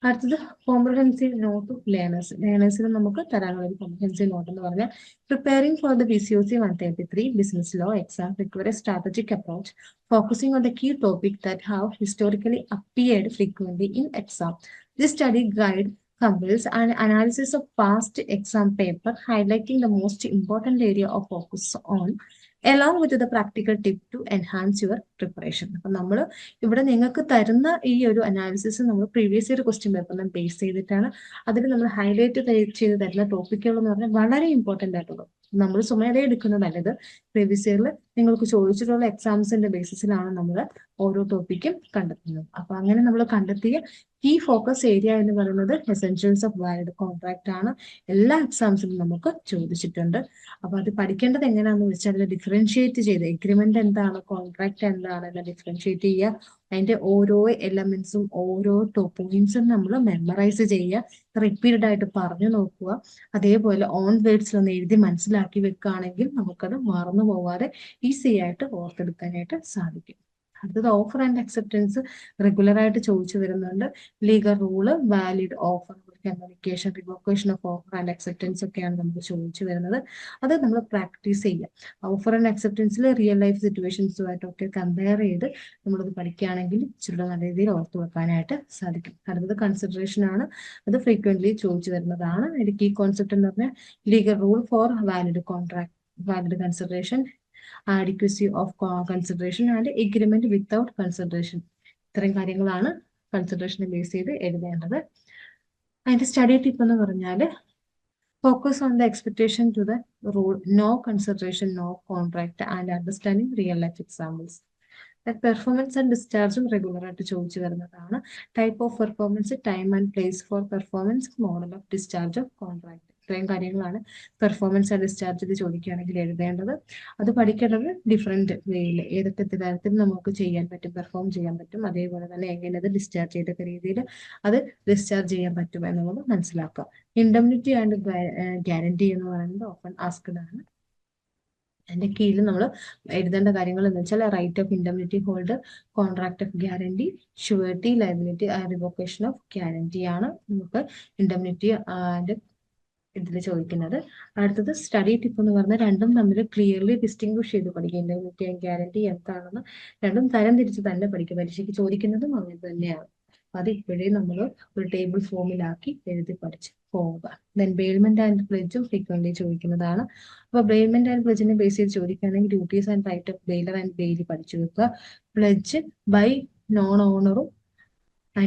അടുത്തത് കോംപ്രഹെൻസീവ് നോട്ട് ഓഫ് ലേണേഴ്സിന് നമുക്ക് തരാനുള്ള ഒരു കോംപ്രഹെൻസീവ് നോട്ട് എന്ന് പറഞ്ഞാൽ preparing for the BCOC 133 business law exam require a strategic approach focusing on the key topic that have historically appeared frequently in exam. This study guide compels an analysis of past exam paper, highlighting the most important area of focus on, along with the practical tip to enhance your preparation. അപ്പം നമ്മൾ ഇവിടെ നിങ്ങൾക്ക് തരുന്ന ഈ ഒരു analysis നമ്മൾ previous year question പേപ്പറിനെ base ചെയ്തിട്ടാണ്. അതിൽ നമ്മൾ ഹൈലൈറ്റ് ചെയ്ത് തരുന്ന ടോപ്പിക്കുകൾ എന്ന് പറഞ്ഞാൽ വളരെ ഇമ്പോർട്ടൻ്റ് ആയിട്ടുള്ളത്. നമ്മൾ സുമേധയെ എടുക്കുന്നതല്ല, ഇത് പ്രീവിയസ് ഇയറിൽ നിങ്ങൾക്ക് ചോദിച്ചിട്ടുള്ള എക്സാംസിന്റെ ബേസിസിലാണ് നമ്മൾ ഓരോ ടോപ്പിക്കും കണ്ടെത്തുന്നത്. അപ്പൊ അങ്ങനെ നമ്മൾ കണ്ടെത്തിയ കീ ഫോക്കസ് ഏരിയ എന്ന് പറയുന്നത് എസെൻഷ്യൽസ് ഓഫ് വാലിഡ് കോൺട്രാക്ട് ആണ്. എല്ലാ എക്സാംസിലും നമുക്ക് ചോദിച്ചിട്ടുണ്ട്. അപ്പൊ അത് പഠിക്കേണ്ടത് എങ്ങനെയാണെന്ന് വെച്ചാൽ അത് ഡിഫറൻഷിയേറ്റ് ചെയ്ത് എഗ്രിമെന്റ് എന്താണ്, കോൺട്രാക്ട് എന്താണ് എന്ന് ഡിഫറൻഷിയേറ്റ് ചെയ്യുക. അതിന്റെ ഓരോ എലമെന്റ്സും ഓരോ പോയിന്റ്സും നമ്മൾ മെമ്മറൈസ് ചെയ്യുക, റിപ്പീറ്റഡ് ആയിട്ട് പറഞ്ഞു നോക്കുക. അതേപോലെ ഓൺ വേർഡ്സിൽ ഒന്ന് എഴുതി മനസ്സിലാക്കി വെക്കുകയാണെങ്കിൽ നമുക്കത് മറന്നു പോവാതെ ഈസി ആയിട്ട് ഓർത്തെടുക്കാനായിട്ട് സാധിക്കും. അടുത്തത് ഓഫർ ആൻഡ് അക്സെപ്റ്റൻസ് റെഗുലർ ആയിട്ട് ചോദിച്ചു വരുന്നുണ്ട്. Legal rule, valid offer, communication, revocation of offer and acceptance ഒക്കെയാണ് നമുക്ക് ചോദിച്ചു വരുന്നത്. അത് നമ്മൾ പ്രാക്ടീസ് ചെയ്യുക. ഓഫർ ആൻഡ് അക്സെപ്റ്റൻസിൽ റിയൽ ലൈഫ് സിറ്റുവേഷൻസുമായിട്ടൊക്കെ കമ്പയർ ചെയ്ത് നമ്മളത് പഠിക്കുകയാണെങ്കിൽ ഇച്ചിരി നല്ല രീതിയിൽ ഓർത്തു വെക്കാനായിട്ട് സാധിക്കും. അടുത്തത് കൺസിഡറേഷൻ ആണ്. അത് ഫ്രീക്വന്റ്ലി ചോദിച്ചു വരുന്നതാണ്. അതിന്റെ കീ കോൺസെപ്റ്റ് എന്ന് പറഞ്ഞാൽ legal rule for valid contract, valid consideration, adequacy of consideration and agreement without consideration. ഇത്രയും കാര്യങ്ങളാണ് കൺസിഡറേഷനെ ബേസ് ചെയ്ത് എഴുതേണ്ടത്. അതിന്റെ സ്റ്റഡി ടിപ്പ് എന്ന് പറഞ്ഞാൽ focus on the expectation to the rule, no consideration, no contract and understanding real life examples. Performance and ഡിസ്ചാർജും regular ആയിട്ട് ചോദിച്ചു വരുന്നതാണ്. Type of performance, time and place for performance, model of discharge of contract. ഇത്രയും കാര്യങ്ങളാണ് performance and discharge ഇത് ചോദിക്കുകയാണെങ്കിൽ എഴുതേണ്ടത്. അത് പഠിക്കേണ്ടത് ഡിഫറെന്റ് വേയിൽ, ഏതൊക്കെ തരത്തിൽ നമുക്ക് ചെയ്യാൻ പറ്റും, പെർഫോം ചെയ്യാൻ പറ്റും, അതേപോലെ തന്നെ എങ്ങനെ അത് ഡിസ്ചാർജ് ചെയ്തൊക്കെ രീതിയിൽ അത് ഡിസ്ചാർജ് ചെയ്യാൻ പറ്റും എന്നുള്ളത് മനസ്സിലാക്കുക. ഇൻഡെംനിറ്റി ആൻഡ് ഗ്യാരണ്ടി എന്ന് പറയുന്നത് ഓപ്പൺ ആസ്ക്ഡ് ആണ്. അതിന്റെ കീഴിൽ നമ്മൾ എഴുതേണ്ട കാര്യങ്ങൾ എന്ന് വെച്ചാൽ right of indemnity hold, contract of guarantee, surety, liability, revocation of guarantee ആണ് നമുക്ക് ഇൻഡെംനിറ്റി ആൻഡ് ഇതിൽ ചോദിക്കുന്നത്. അടുത്തത് സ്റ്റഡി ടിപ്പ് എന്ന് പറഞ്ഞാൽ രണ്ടും തമ്മിൽ ക്ലിയർലി ഡിസ്റ്റിംഗ്വിഷ് ചെയ്ത് പഠിക്കുക. ഇൻഡെംനിറ്റി ആൻഡ് ഗ്യാരണ്ടി എന്താണെന്ന് രണ്ടും തരം തിരിച്ച് തന്നെ പഠിക്കുക. പരീക്ഷയ്ക്ക് ചോദിക്കുന്നതും അങ്ങനെ തന്നെയാണ്. അത് ഇപ്പോഴേ നമ്മൾ ഒരു ടേബിൾ ഫോമിലാക്കി എഴുതി പഠിച്ച് പോവുക. ദെൻ ബെയിൽമെന്റ് ആൻഡ് പ്ലെഡ്ജും ഫ്രീക്വന്റ്ലി ചോദിക്കുന്നതാണ്. അപ്പൊ ബെയിൽമെന്റ് ആൻഡ് പ്ലെഡ്ജിനെ ബേസ് ചെയ്ത് ചോദിക്കുകയാണെങ്കിൽ duties and right of bailor and bailee പഠിച്ചു വെക്കുക. പ്ലെഡ്ജ് ബൈ നോൺ ഓണറും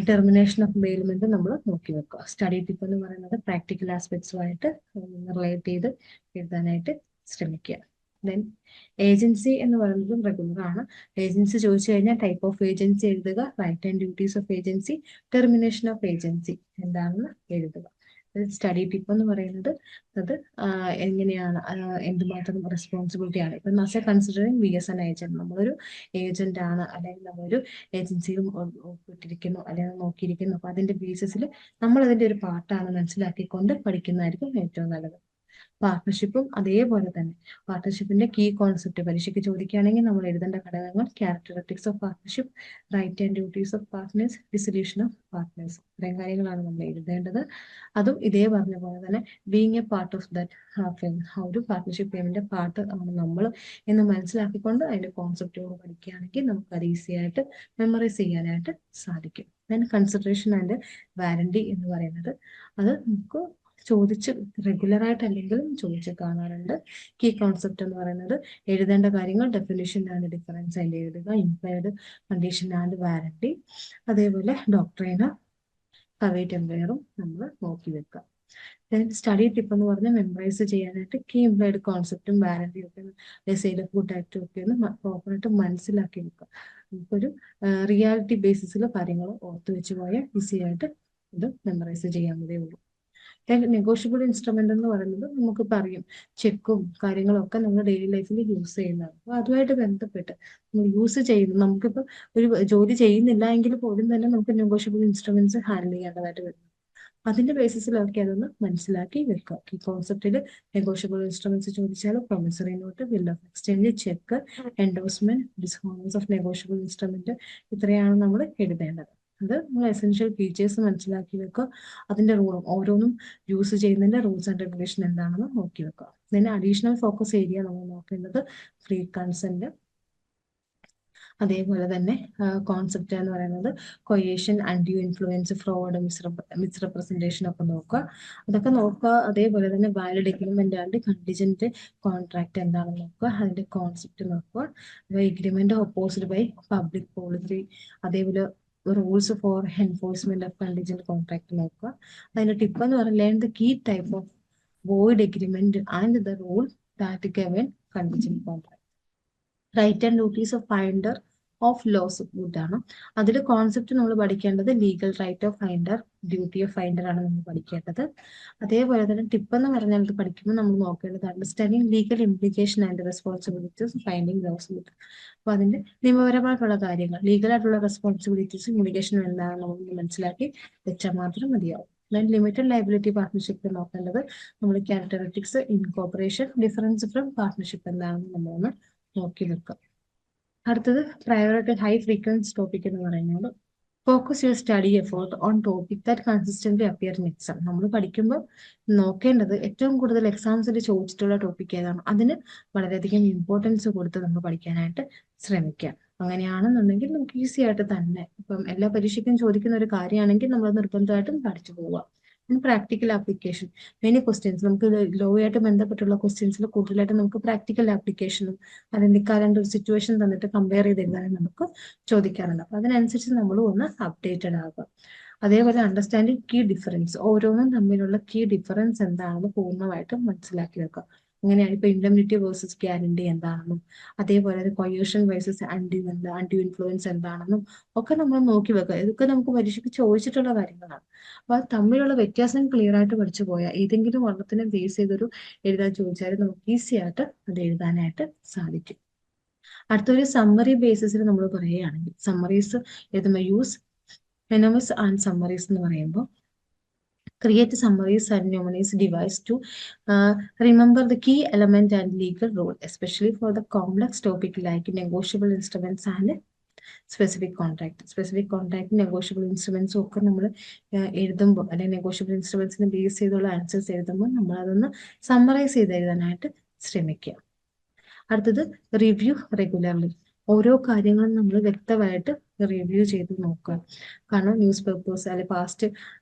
ടെർമിനേഷൻ ഓഫ് ബെയിൽമെന്റ് നമ്മൾ നോക്കി വെക്കുക. സ്റ്റഡി ടിപ്പ് എന്ന് പറയുന്നത് പ്രാക്ടിക്കൽ ആസ്പെക്ട്സുമായിട്ട് റിലേറ്റ് ചെയ്ത് എഴുതാനായിട്ട് ശ്രമിക്കുക. ദെൻ ഏജൻസി എന്ന് പറയുന്നത് റെഗുലർ ആണ്. ഏജൻസി ചോദിച്ചു കഴിഞ്ഞാൽ ടൈപ്പ് ഓഫ് ഏജൻസി എഴുതുക, right and duties of agency, termination of agency എന്താണെന്ന് എഴുതുക. സ്റ്റഡി ടിപ്പ് എന്ന് പറയുന്നത് അത് എങ്ങനെയാണ് എന്തുമാത്രം റെസ്പോൺസിബിലിറ്റി ആണ്. ഇപ്പം നസ considering we as an agent, നമ്മളൊരു ഏജന്റ് ആണ് അല്ലെങ്കിൽ നമ്മളൊരു ഏജൻസിയിൽ ഒപ്പിട്ടിരിക്കുന്നു അല്ലെങ്കിൽ നോക്കിയിരിക്കുന്നു. അപ്പൊ അതിന്റെ ബേസിസിൽ നമ്മൾ അതിന്റെ ഒരു പാർട്ടാണ് മനസ്സിലാക്കിക്കൊണ്ട് പഠിക്കുന്നതായിരിക്കും ഏറ്റവും നല്ലത്. പാർട്ട്ണർഷിപ്പും അതേപോലെ തന്നെ പാർട്ട്ണർഷിപ്പിന്റെ കീ കോൺസെപ്റ്റ് പരീക്ഷയ്ക്ക് ചോദിക്കുകയാണെങ്കിൽ നമ്മൾ എഴുതേണ്ട ഘടകങ്ങൾ characteristics of partnership, right and duties of partners, dissolution of partners, ഇത്രയും കാര്യങ്ങളാണ് നമ്മൾ എഴുതേണ്ടത്. അതും ഇതേ പറഞ്ഞ പോലെ തന്നെ being a part of that ഒരു പാർട്ട്ണർഷിപ്പ് ഫേമിന്റെ പാർട്ട് ആണ് നമ്മൾ എന്ന് മനസ്സിലാക്കിക്കൊണ്ട് അതിന്റെ കോൺസെപ്റ്റുകൾ പഠിക്കുകയാണെങ്കിൽ നമുക്ക് അത് ഈസി ആയിട്ട് മെമ്മറൈസ് ചെയ്യാനായിട്ട് സാധിക്കും. ദെൻ കൺസിഡറേഷൻ ആൻഡ് വാറന്റി എന്ന് പറയുന്നത് അത് നമുക്ക് ചോദിച്ച് റെഗുലർ ആയിട്ട് അല്ലെങ്കിലും ചോദിച്ച് കാണാറുണ്ട്. കീ കോൺസെപ്റ്റ് എന്ന് പറയുന്നത് എഴുതേണ്ട കാര്യങ്ങൾ ഡെഫിനിഷൻ ആൻഡ് ഡിഫറൻസ് അതിൽ എഴുതുക, ഇംപ്ലൈഡ് കണ്ടീഷൻ ആൻഡ് വാറന്റി, അതേപോലെ ഡോക്ട്രൈന് കവേറ്റ് എംപ്ലയറും നമ്മൾ നോക്കി വെക്കുക. സ്റ്റഡി ടിപ്പ് എന്ന് പറഞ്ഞാൽ മെമ്മറൈസ് ചെയ്യാനായിട്ട് കീ ഇംപ്ലൈഡ് കോൺസെപ്റ്റും വാറന്റിയും ഒക്കെ സെയിൽ ഓഫ് ഗുഡ് ആക്ടും ഒക്കെ ഒന്ന് പ്രോപ്പറായിട്ട് മനസ്സിലാക്കി വെക്കുക. നമുക്കൊരു റിയാലിറ്റി ബേസിസിൽ കാര്യങ്ങൾ ഓർത്ത് വെച്ച് പോയാൽ ഈസി ആയിട്ട് ഇത് മെമ്മറൈസ് ചെയ്യാവുന്നതേ ഉള്ളൂ. നെഗോഷ്യബിൾ ഇൻസ്ട്രുമെന്റ് എന്ന് പറയുന്നത് നമുക്കിപ്പോൾ അറിയും, ചെക്കും കാര്യങ്ങളും ഒക്കെ നമ്മൾ ഡെയിലി ലൈഫിൽ യൂസ് ചെയ്യുന്നതാണ്. അപ്പോൾ അതുമായിട്ട് ബന്ധപ്പെട്ട് നമ്മൾ യൂസ് ചെയ്യുന്നു, നമുക്കിപ്പോൾ ഒരു ജോലി ചെയ്യുന്നില്ല എങ്കിൽ പോലും തന്നെ നമുക്ക് നെഗോഷ്യബിൾ ഇൻസ്ട്രുമെന്റ്സ് ഹാൻഡിൽ ചെയ്യേണ്ടതായിട്ട് വരുന്നു. അതിന്റെ ബേസിസിലൊക്കെ അതൊന്ന് മനസ്സിലാക്കി വെക്കുക. ഈ കോൺസെപ്റ്റിൽ നെഗോഷ്യബിൾ ഇൻസ്ട്രുമെന്റ്സ് ചോദിച്ചാൽ promissory note, bill of exchange, check, endorsement, discounts of negotiable instrument, ഇത്രയാണ് നമ്മൾ എഴുതേണ്ടത്. അത് നമ്മൾ എസെൻഷ്യൽ ഫീച്ചേഴ്സ് മനസ്സിലാക്കി വെക്കുക. അതിന്റെ റൂളും ഓരോന്നും യൂസ് ചെയ്യുന്നതിന്റെ റൂൾസ് ആൻഡ് റെഗുലേഷൻ എന്താണെന്ന് നോക്കി വെക്കുക. പിന്നെ അഡീഷണൽ ഫോക്കസ് ഏരിയ നമ്മൾ നോക്കേണ്ടത് ഫ്രീ കൺസെന്റ്, അതേപോലെ തന്നെ കോൺസെപ്റ്റ് എന്ന് പറയുന്നത് coercion, undue influence, fraud, misrepresentation ഒക്കെ നോക്കുക. അതൊക്കെ നോക്കുക. അതേപോലെ തന്നെ valid agreement and contingent contract എന്താണെന്ന് നോക്കുക. അതിന്റെ കോൺസെപ്റ്റ് നോക്കുക. Agreement opposed by public policy, അതേപോലെ rules for enforcement of contingent contract നോക്കുക. അതിന്റെ ടിപ്പ് എന്ന് പറഞ്ഞാൽ learn the key type of void agreement and the rule that govern contingent contract. Right and duties of finder of lost good ആണ്. അതിൽ concept നമ്മൾ പഠിക്കേണ്ടത് legal right of finder, duty of finder ആണ് നമ്മൾ പഠിക്കേണ്ടത്. അതേപോലെ തന്നെ ടിപ്പ് എന്ന് പറഞ്ഞാൽ ഇത് പഠിക്കുമ്പോൾ നമ്മൾ നോക്കേണ്ടത് understanding legal implication and responsibilities finding lost good. അപ്പൊ അതിന്റെ നിയമപരമായിട്ടുള്ള കാര്യങ്ങൾ, ലീഗലായിട്ടുള്ള റെസ്പോൺസിബിലിറ്റീസും ഇംപ്ലിക്കേഷനും എന്താണെന്ന് നമ്മൾ മനസ്സിലാക്കി വെച്ചാൽ മാത്രം മതിയാവും. ദെൻ ലിമിറ്റഡ് ലയബിലിറ്റി പാർട്ട്ണർഷിപ്പിൽ നോക്കേണ്ടത് നമ്മൾ characteristics, incorporation, difference from partnership എന്താണെന്ന് നമ്മളൊന്ന് നോക്കി വെക്കുക. അടുത്തത് പ്രയോറിറ്റി ഹൈ ഫ്രീക്വൻസി ടോപ്പിക് എന്ന് പറയുന്നത് focus your study effort on topic that consistently appear in exam. നമ്മൾ പഠിക്കുമ്പോൾ നോക്കേണ്ടത് ഏറ്റവും കൂടുതൽ എക്സാംസിൽ ചോദിച്ചിട്ടുള്ള ടോപ്പിക് ഏതാണ്, അതിന് വളരെയധികം ഇമ്പോർട്ടൻസ് കൊടുത്ത് നമ്മൾ പഠിക്കാനായിട്ട് ശ്രമിക്കുക. അങ്ങനെയാണെന്നുണ്ടെങ്കിൽ നമുക്ക് ഈസി ആയിട്ട് തന്നെ ഇപ്പം എല്ലാ പരീക്ഷയ്ക്കും ചോദിക്കുന്ന ഒരു കാര്യമാണെങ്കിൽ നമ്മൾ നിർബന്ധമായിട്ടും പഠിച്ചു പോവുക. പ്രാക്ടിക്കൽ ആപ്ലിക്കേഷൻ, മെനി ക്വസ്റ്റ്യൻസ് നമുക്ക് ലോ ആയിട്ട് ബന്ധപ്പെട്ടുള്ള ക്വസ്റ്റ്യൻസിൽ കൂടുതലായിട്ട് നമുക്ക് പ്രാക്ടിക്കൽ ആപ്ലിക്കേഷനും അതിന്റെ കറണ്ട് ഒരു സിറ്റുവേഷൻ തന്നിട്ട് കമ്പയർ ചെയ്ത് എഴുതാനും നമുക്ക് ചോദിക്കാറുണ്ട്. അപ്പൊ അതിനനുസരിച്ച് നമ്മൾ ഒന്ന് അപ്ഡേറ്റഡ് ആകുക. അതേപോലെ അണ്ടർസ്റ്റാൻഡിങ് കീ ഡിഫറൻസ്, ഓരോന്നും തമ്മിലുള്ള കീ ഡിഫറൻസ് എന്താണെന്ന് പൂർണ്ണമായിട്ടും മനസ്സിലാക്കി വെക്കുക. അങ്ങനെയാണ് ഇപ്പൊ ഇൻഡെംനിറ്റി വേഴ്സസ് ഗ്യാരണ്ടി എന്താണെന്നും, അതേപോലെ കൊയേഷൻ വേഴ്സസ് അൺഡ്യൂ ഇൻഫ്ലുവൻസ് എന്താണെന്നും ഒക്കെ നമ്മൾ നോക്കി വെക്കുക. ഇതൊക്കെ നമുക്ക് പരീക്ഷയ്ക്ക് ചോദിച്ചിട്ടുള്ള കാര്യങ്ങളാണ്. അപ്പൊ അത് തമ്മിലുള്ള വ്യത്യാസം ക്ലിയർ ആയിട്ട് പഠിച്ചു പോയാൽ ഏതെങ്കിലും ഒരെണ്ണത്തിനെ ബേസ് ചെയ്തൊരു എഴുതാൻ ചോദിച്ചാൽ നമുക്ക് ഈസി ആയിട്ട് അത് എഴുതാനായിട്ട് സാധിക്കും. അടുത്തൊരു സമ്മറി ബേസിസിൽ നമ്മൾ പറയുകയാണെങ്കിൽ സമ്മറീസ് എഴുതുമ്പോൾ യൂസ് മെനോമിസ് ആൻഡ് സമ്മറീസ് എന്ന് പറയുമ്പോൾ create summaries and mnemonics device to remember the key element and legal rule, especially for the complex topic like negotiable instruments and specific contract negotiable ഇൻസ്ട്രുമെന്റ്സും ഒക്കെ നമ്മൾ എഴുതുമ്പോൾ അല്ലെങ്കിൽ നെഗോഷ്യബിൾ ഇൻസ്ട്രുമെന്റ്സിനെ ബേസ് ചെയ്തുള്ള ആൻസേഴ്സ് എഴുതുമ്പോൾ നമ്മൾ അതൊന്ന് സമ്മറൈസ് ചെയ്ത് എഴുതാനായിട്ട് ശ്രമിക്കുക. അടുത്തത് റിവ്യൂ റെഗുലർലി, ഓരോ കാര്യങ്ങളും നമ്മൾ വ്യക്തമായിട്ട് റിവ്യൂ ചെയ്ത് നോക്കുക. കാരണം ന്യൂസ് പേപ്പേഴ്സ് അല്ലെങ്കിൽ പാസ്റ്റ്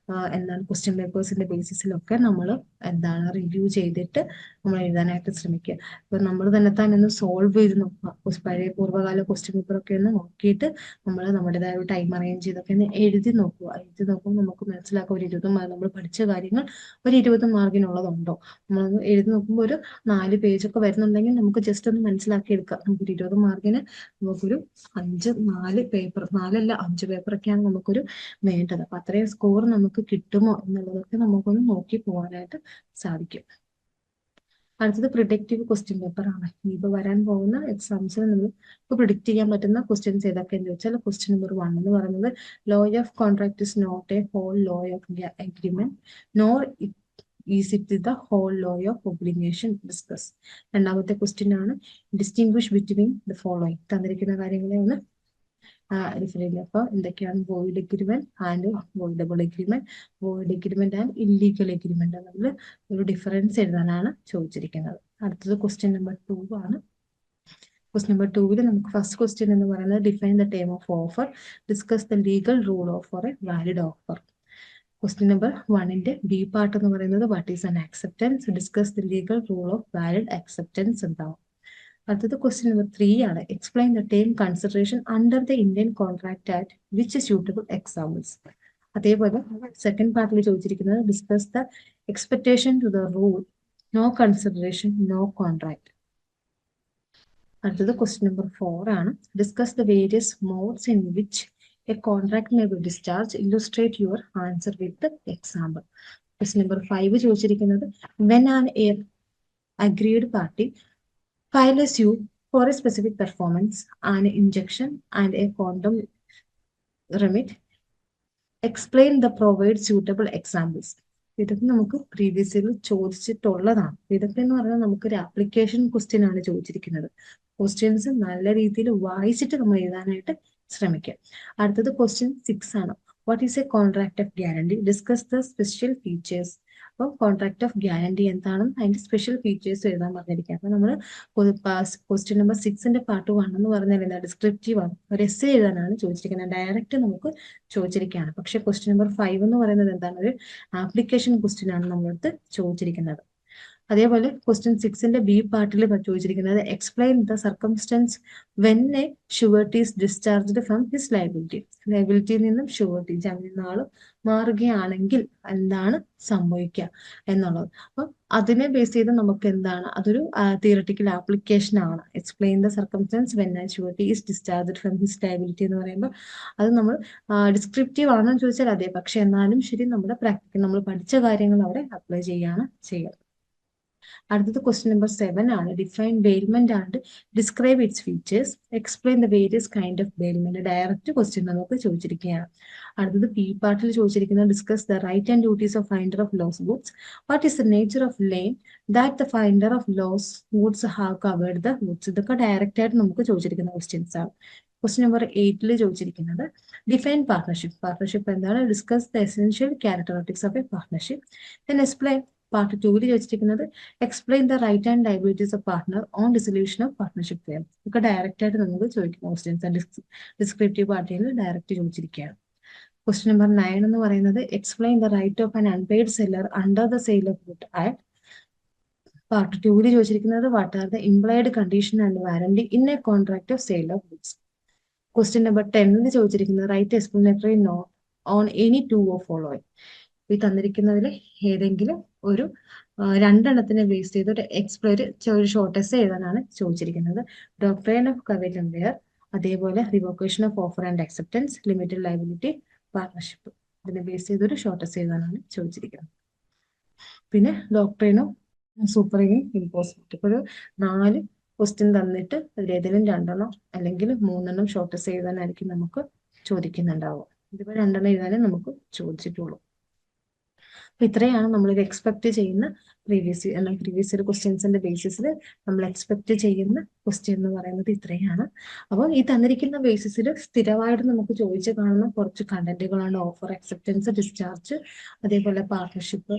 എന്താണ് ക്വസ്റ്റ്യൻ പേപ്പേഴ്സിന്റെ ബേസിസിലൊക്കെ നമ്മൾ എന്താണ് റിവ്യൂ ചെയ്തിട്ട് നമ്മൾ എഴുതാനായിട്ട് ശ്രമിക്കുക. ഇപ്പൊ നമ്മൾ തന്നെ ഒന്ന് സോൾവ് ചെയ്ത് നോക്കുക. പഴയ പൂർവ്വകാല ക്വസ്റ്റ്യൻ പേപ്പറൊക്കെ ഒന്ന് നോക്കിയിട്ട് നമ്മൾ നമ്മുടേതായ ഒരു ടൈം അറേഞ്ച് ചെയ്തൊക്കെ ഒന്ന് എഴുതി നോക്കുക. എഴുതി നോക്കുമ്പോൾ നമുക്ക് മനസ്സിലാക്കുക ഒരു 20 മാർക്ക് നമ്മൾ പഠിച്ച കാര്യങ്ങൾ ഒരു 20 മാർക്കിനുള്ളതുണ്ടോ. നമ്മളൊന്ന് എഴുതി നോക്കുമ്പോൾ ഒരു 4 പേജൊക്കെ വരുന്നുണ്ടെങ്കിൽ നമുക്ക് ജസ്റ്റ് ഒന്ന് മനസ്സിലാക്കി എടുക്കാം. നമുക്കൊരു 20 മാർക്കിന് നമുക്കൊരു 5-4 പേപ്പർ 4 5 പേപ്പറൊക്കെയാണ് നമുക്കൊരു വേണ്ടത്. അപ്പൊ അത്രയും സ്കോർ നമുക്ക് കിട്ടുമോ എന്നുള്ളതൊക്കെ നമുക്കൊന്ന് നോക്കി പോകാനായിട്ട് സാധിക്കും. അടുത്തത് പ്രിഡിക്റ്റീവ് ക്വസ്റ്റ്യൻ പേപ്പർ ആണ്. ഇനിയിപ്പോൾ വരാൻ പോകുന്ന എക്സാംസിന് നമ്മൾ ഇപ്പോൾ പ്രിഡിക്റ്റ് ചെയ്യാൻ പറ്റുന്ന ക്വസ്റ്റ്യൻസ് ഏതൊക്കെയെന്ന് ചോദിച്ചാൽ ക്വസ്റ്റ്യൻ നമ്പർ 1 എന്ന് പറയുന്നത് law of contract is not a whole law of agreement nor is it the whole law of obligation discuss. രണ്ടാമത്തെ ക്വസ്റ്റ്യൻ ആണ് ഡിസ്റ്റിംഗ്വിഷ് ബിറ്റ്വീൻ ദ ഫോളോയിങ്. തന്നിരിക്കുന്ന കാര്യങ്ങളെ ഒന്ന് റിഫർ ചെയ്യുക. അപ്പോൾ എന്തൊക്കെയാണ് void agreement and voidable agreement, void agreement and illegal agreement തമ്മിൽ ഒരു ഡിഫറൻസ് എഴുതാനാണ് ചോദിച്ചിരിക്കുന്നത്. അടുത്തത് ക്വസ്റ്റ്യൻ നമ്പർ 2 ആണ്. ക്വസ്റ്റ്യൻ നമ്പർ 2 നമുക്ക് ഫസ്റ്റ് ക്വസ്റ്റ്യൻ എന്ന് പറയുന്നത് define the term of offer, discuss the legal rule of for a valid offer. Question number 1 B part എന്ന് പറയുന്നത് what is an acceptance, discuss the legal rule of valid acceptance എന്താവും. അടുത്തത് question number 3 ആണ്. Explain the term consideration under the Indian contract act which suitable examples. അതേപോലെ second പാർട്ടിൽ ചോദിച്ചിരിക്കുന്നത് discuss the expectation to the rule no consideration no contract. അടുത്തത് question number 4 ആണ്. Discuss the various modes in which A contract may be discharge, illustrate your answer with example. Question number 5 ചോദിച്ചിരിക്കുന്നത് when an agreed party file a suit for a specific performance, an injunction and a quantum remit. Explain the provide suitable examples. ഇതൊക്കെ നമുക്ക് previous ഇയറിൽ ചോദിച്ചിട്ടുള്ളതാണ്. ഇതൊക്കെ എന്ന് പറഞ്ഞാൽ നമുക്കൊരു application question ആണ് ചോദിച്ചിരിക്കുന്നത്. ക്വസ്റ്റ്യൻസ് നല്ല രീതിയിൽ വായിച്ചിട്ട് നമ്മൾ എഴുതാനായിട്ട് ശ്രമിക്കുക. അടുത്തത് ക്വസ്റ്റ്യൻ 6 ആണ്. What is A contract of guarantee, discuss the special features. അപ്പോൾ കോൺട്രാക്ട് ഓഫ് ഗ്യാരണ്ടി എന്താണെന്ന് അതിന്റെ സ്പെഷ്യൽ ഫീച്ചേഴ്സ് എഴുതാൻ പറഞ്ഞിരിക്കുക. അപ്പൊ നമ്മൾ ക്വസ്റ്റ്യൻ നമ്പർ 6 പാർട്ട് 1 എന്ന് പറഞ്ഞാൽ എന്താ ഡിസ്ക്രിപ്റ്റീവ് ആണ്, ഒരു എസ്സേ എഴുതാനാണ് ചോദിച്ചിരിക്കുന്നത്. ഡയറക്റ്റ് നമുക്ക് ചോദിച്ചിരിക്കുകയാണ്. പക്ഷെ ക്വസ്റ്റ്യൻ നമ്പർ 5 എന്ന് പറയുന്നത് എന്താണ്, ഒരു ആപ്ലിക്കേഷൻ ക്വസ്റ്റ്യൻ ആണ് നമ്മളടുത്ത് ചോദിച്ചിരിക്കുന്നത്. അതേപോലെ ക്വസ്റ്റ്യൻ 6 ബി പാർട്ടിൽ ചോദിച്ചിരിക്കുന്നത് explain the circumstance when a surety is discharged from his liability. ലയബിലിറ്റിയിൽ നിന്നും ഷുവർട്ടി ജാമ്യം നാൾ മാറുകയാണെങ്കിൽ എന്താണ് സംഭവിക്കുക എന്നുള്ളത്. അപ്പൊ അതിനെ ബേസ് ചെയ്ത് നമുക്ക് എന്താണ്, അതൊരു തിയറട്ടിക്കൽ ആപ്ലിക്കേഷൻ ആണ്. Explain the circumstance when a surety is discharged from his liability എന്ന് പറയുമ്പോൾ അത് നമ്മൾ ഡിസ്ക്രിപ്റ്റീവ് ആണെന്ന് ചോദിച്ചാൽ അതെ, പക്ഷെ എന്നാലും ശരി നമ്മുടെ പ്രാക്ടിക്കൽ നമ്മൾ പഠിച്ച കാര്യങ്ങൾ അവിടെ അപ്ലൈ ചെയ്യാണ് ചെയ്യുക. അടുത്തത് ക്വസ്റ്റ്യൻ നമ്പർ 7 ആണ്. Define bailment and describe its features, explain the various kind of bailment. Direct question നമുക്ക് ചോദിച്ചിരിക്കുകയാണ്. അടുത്തത് പി പാർട്ടിൽ ചോദിച്ചിരിക്കുന്നത് discuss the right and duties of finder of lost goods, what is the nature of lien that the finder of lost goods have covered the goods. ഇതൊക്കെ direct ആയിട്ട് നമുക്ക് ചോദിച്ചിരിക്കുന്ന questions ആണ്. ക്വസ്റ്റ്യൻ നമ്പർ 8 ചോദിച്ചിരിക്കുന്നത് define partnership. Partnership എന്താണ്, discuss the essential characteristics of A partnership. Then explain part 2 ചോദിച്ചിരിക്കുന്നത് explain the right and liabilities of partner on dissolution of partnership fair. ഇതൊക്കെ direct ആയിട്ട് നമുക്ക് ചോദിക്കുന്ന ക്വസ്റ്റ്യൻസ് ഡിസ്ക്രിപ്റ്റീവ് പാർട്ടിയിൽ direct ചോദിച്ചിരിക്കുകയാണ്. Question number 9 എന്ന് പറയുന്നത് explain the right of an unpaid seller under the sale of good act. Part 2 ചോദിച്ചിരിക്കുന്നത് what are the implied condition and warranty in a contract of sale of goods. Question number 10 ചോദിച്ചിരിക്കുന്നത് write explanatory not on any 2 of following. ഈ തന്നിരിക്കുന്നതിൽ ഏതെങ്കിലും ഒരു രണ്ടെണ്ണത്തിനെ base ചെയ്ത് ഒരു short essay എഴുതാനാണ് ചോദിച്ചിരിക്കുന്നത്. ഡോക്ട്രൈൻ ഓഫ് കവേറ്റ് ആൻഡ് വെയർ, അതേപോലെ revocation of offer and acceptance, limited liability, partnership. ഇതിനെ ബേസ് ചെയ്ത് ഒരു ഷോർട്ട് എസ്സേ എഴുതാനാണ് ചോദിച്ചിരിക്കുന്നത്. പിന്നെ ഡോക്ട്രൈൻ ഓഫ് സൂപ്പറിംഗ് ഇമ്പോസിബിലിറ്റി. ഇപ്പോൾ ഒരു 4 ക്വസ്റ്റ്യൻ തന്നിട്ട് അതിലേതെങ്കിലും 2 അല്ലെങ്കിൽ 3 ഷോർട്ട് എസ്സേ എഴുതാനായിരിക്കും നമുക്ക് ചോദിക്കുന്നുണ്ടാവുക. ഇതിപ്പോൾ 2 എഴുതാനേ നമുക്ക് ചോദിച്ചിട്ടുള്ളൂ. അപ്പൊ ഇത്രയാണ് നമ്മൾ എക്സ്പെക്ട് ചെയ്യുന്ന പ്രീവിയസ് ഇയർ ക്വസ്റ്റ്യൻസിന്റെ ബേസിസിൽ നമ്മൾ എക്സ്പെക്ട് ചെയ്യുന്ന ക്വസ്റ്റ്യൻ എന്ന് പറയുന്നത് ഇത്രയാണ്. അപ്പോൾ ഈ തന്നിരിക്കുന്ന ബേസിസിൽ സ്ഥിരമായിട്ട് നമുക്ക് ചോദിച്ചു കാണുന്ന കുറച്ച് കണ്ടന്റുകളാണ് ഓഫർ, അക്സെപ്റ്റൻസ്, ഡിസ്ചാർജ്, അതേപോലെ പാർട്ണർഷിപ്പ്,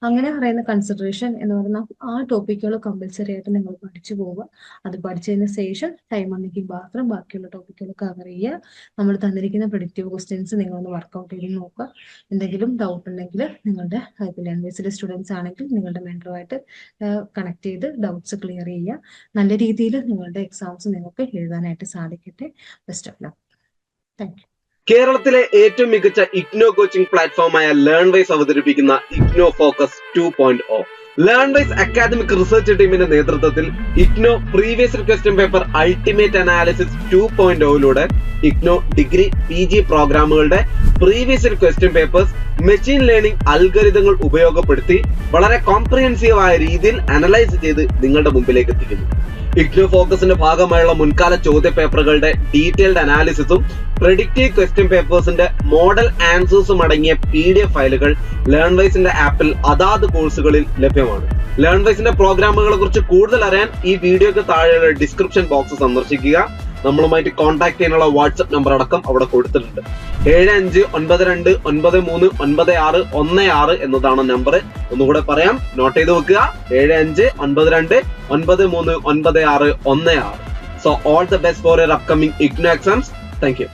അങ്ങനെ പറയുന്ന കൺസിഡറേഷൻ എന്ന് പറയുന്ന ആ ടോപ്പിക്കുകൾ കമ്പൽസറി ആയിട്ട് നിങ്ങൾ പഠിച്ചു പോവുക. അത് പഠിച്ചതിന് ശേഷം ടൈം ഉണ്ടെങ്കിൽ മാത്രം ബാക്കിയുള്ള ടോപ്പിക്കുകൾ കവർ ചെയ്യുക. നമ്മൾ തന്നിരിക്കുന്ന പ്രെഡിക്റ്റീവ് ക്വസ്റ്റ്യൻസ് നിങ്ങളൊന്ന് വർക്ക്ഔട്ട് ചെയ്ത് നോക്കുക. എന്തെങ്കിലും ഡൗട്ട് ഉണ്ടെങ്കിൽ നിങ്ങളുടെ ലേൺവേഴ്സിലെ സ്റ്റുഡൻസ് ആണെങ്കിൽ നിങ്ങളുടെ മെൻറ്ററുമായിട്ട് കണക്ട് ചെയ്ത് ഡൗട്ട്സ് ക്ലിയർ ചെയ്യുക. നല്ല രീതിയിൽ നിങ്ങളുടെ എക്സാംസ് നിങ്ങൾക്ക് എഴുതാനായിട്ട് സാധിക്കട്ടെ. Best of luck. Thank you. കേരളത്തിലെ ഏറ്റവും മികച്ച ഇഗ്നോ കോച്ചിംഗ് പ്ലാറ്റ്ഫോമായ ലേൺവൈസ് അവതരിപ്പിക്കുന്ന IGNOU focus 2.0. Learnwise academic research ടീമിന്റെ നേതൃത്വത്തിൽ IGNOU previous question paper ultimate analysis 2.0 IGNOU degree PG പ്രോഗ്രാമുകളുടെ previous question papers machine learning അൽഗരിതങ്ങൾ ഉപയോഗപ്പെടുത്തി വളരെ കോംപ്രിഹെൻസീവ് ആയ രീതിയിൽ അനലൈസ് ചെയ്ത് നിങ്ങളുടെ മുമ്പിലേക്ക് എത്തിക്കുന്നു. ഇഗ്നോ ഫോക്കസിന്റെ ഭാഗമായുള്ള മുൻകാല ചോദ്യ പേപ്പറുകളുടെ ഡീറ്റെയിൽഡ് അനാലിസിസും പ്രെഡിക്റ്റീവ് ക്വസ്റ്റ്യൻ പേപ്പേഴ്സിന്റെ മോഡൽ ആൻസേഴ്സും അടങ്ങിയ PDF ഫയലുകൾ ലേൺവൈസിന്റെ ആപ്പിൽ അതാത് കോഴ്സുകളിൽ ലഭ്യമാണ്. ലേൺവൈസിന്റെ പ്രോഗ്രാമുകളെ കുറിച്ച് കൂടുതൽ അറിയാൻ ഈ വീഡിയോക്ക് താഴെയുള്ള ഡിസ്ക്രിപ്ഷൻ ബോക്സ് സന്ദർശിക്കുക. നമ്മളുമായിട്ട് കോൺടാക്ട് ചെയ്യാനുള്ള വാട്സ്ആപ്പ് നമ്പർ അടക്കം അവിടെ കൊടുത്തിട്ടുണ്ട്. 7592939616 എന്നതാണ് നമ്പർ. ഒന്നുകൂടെ പറയാം, നോട്ട് ചെയ്ത് വെക്കുക. 7592939616. So all the best for your upcoming IGNO exams. Thank you.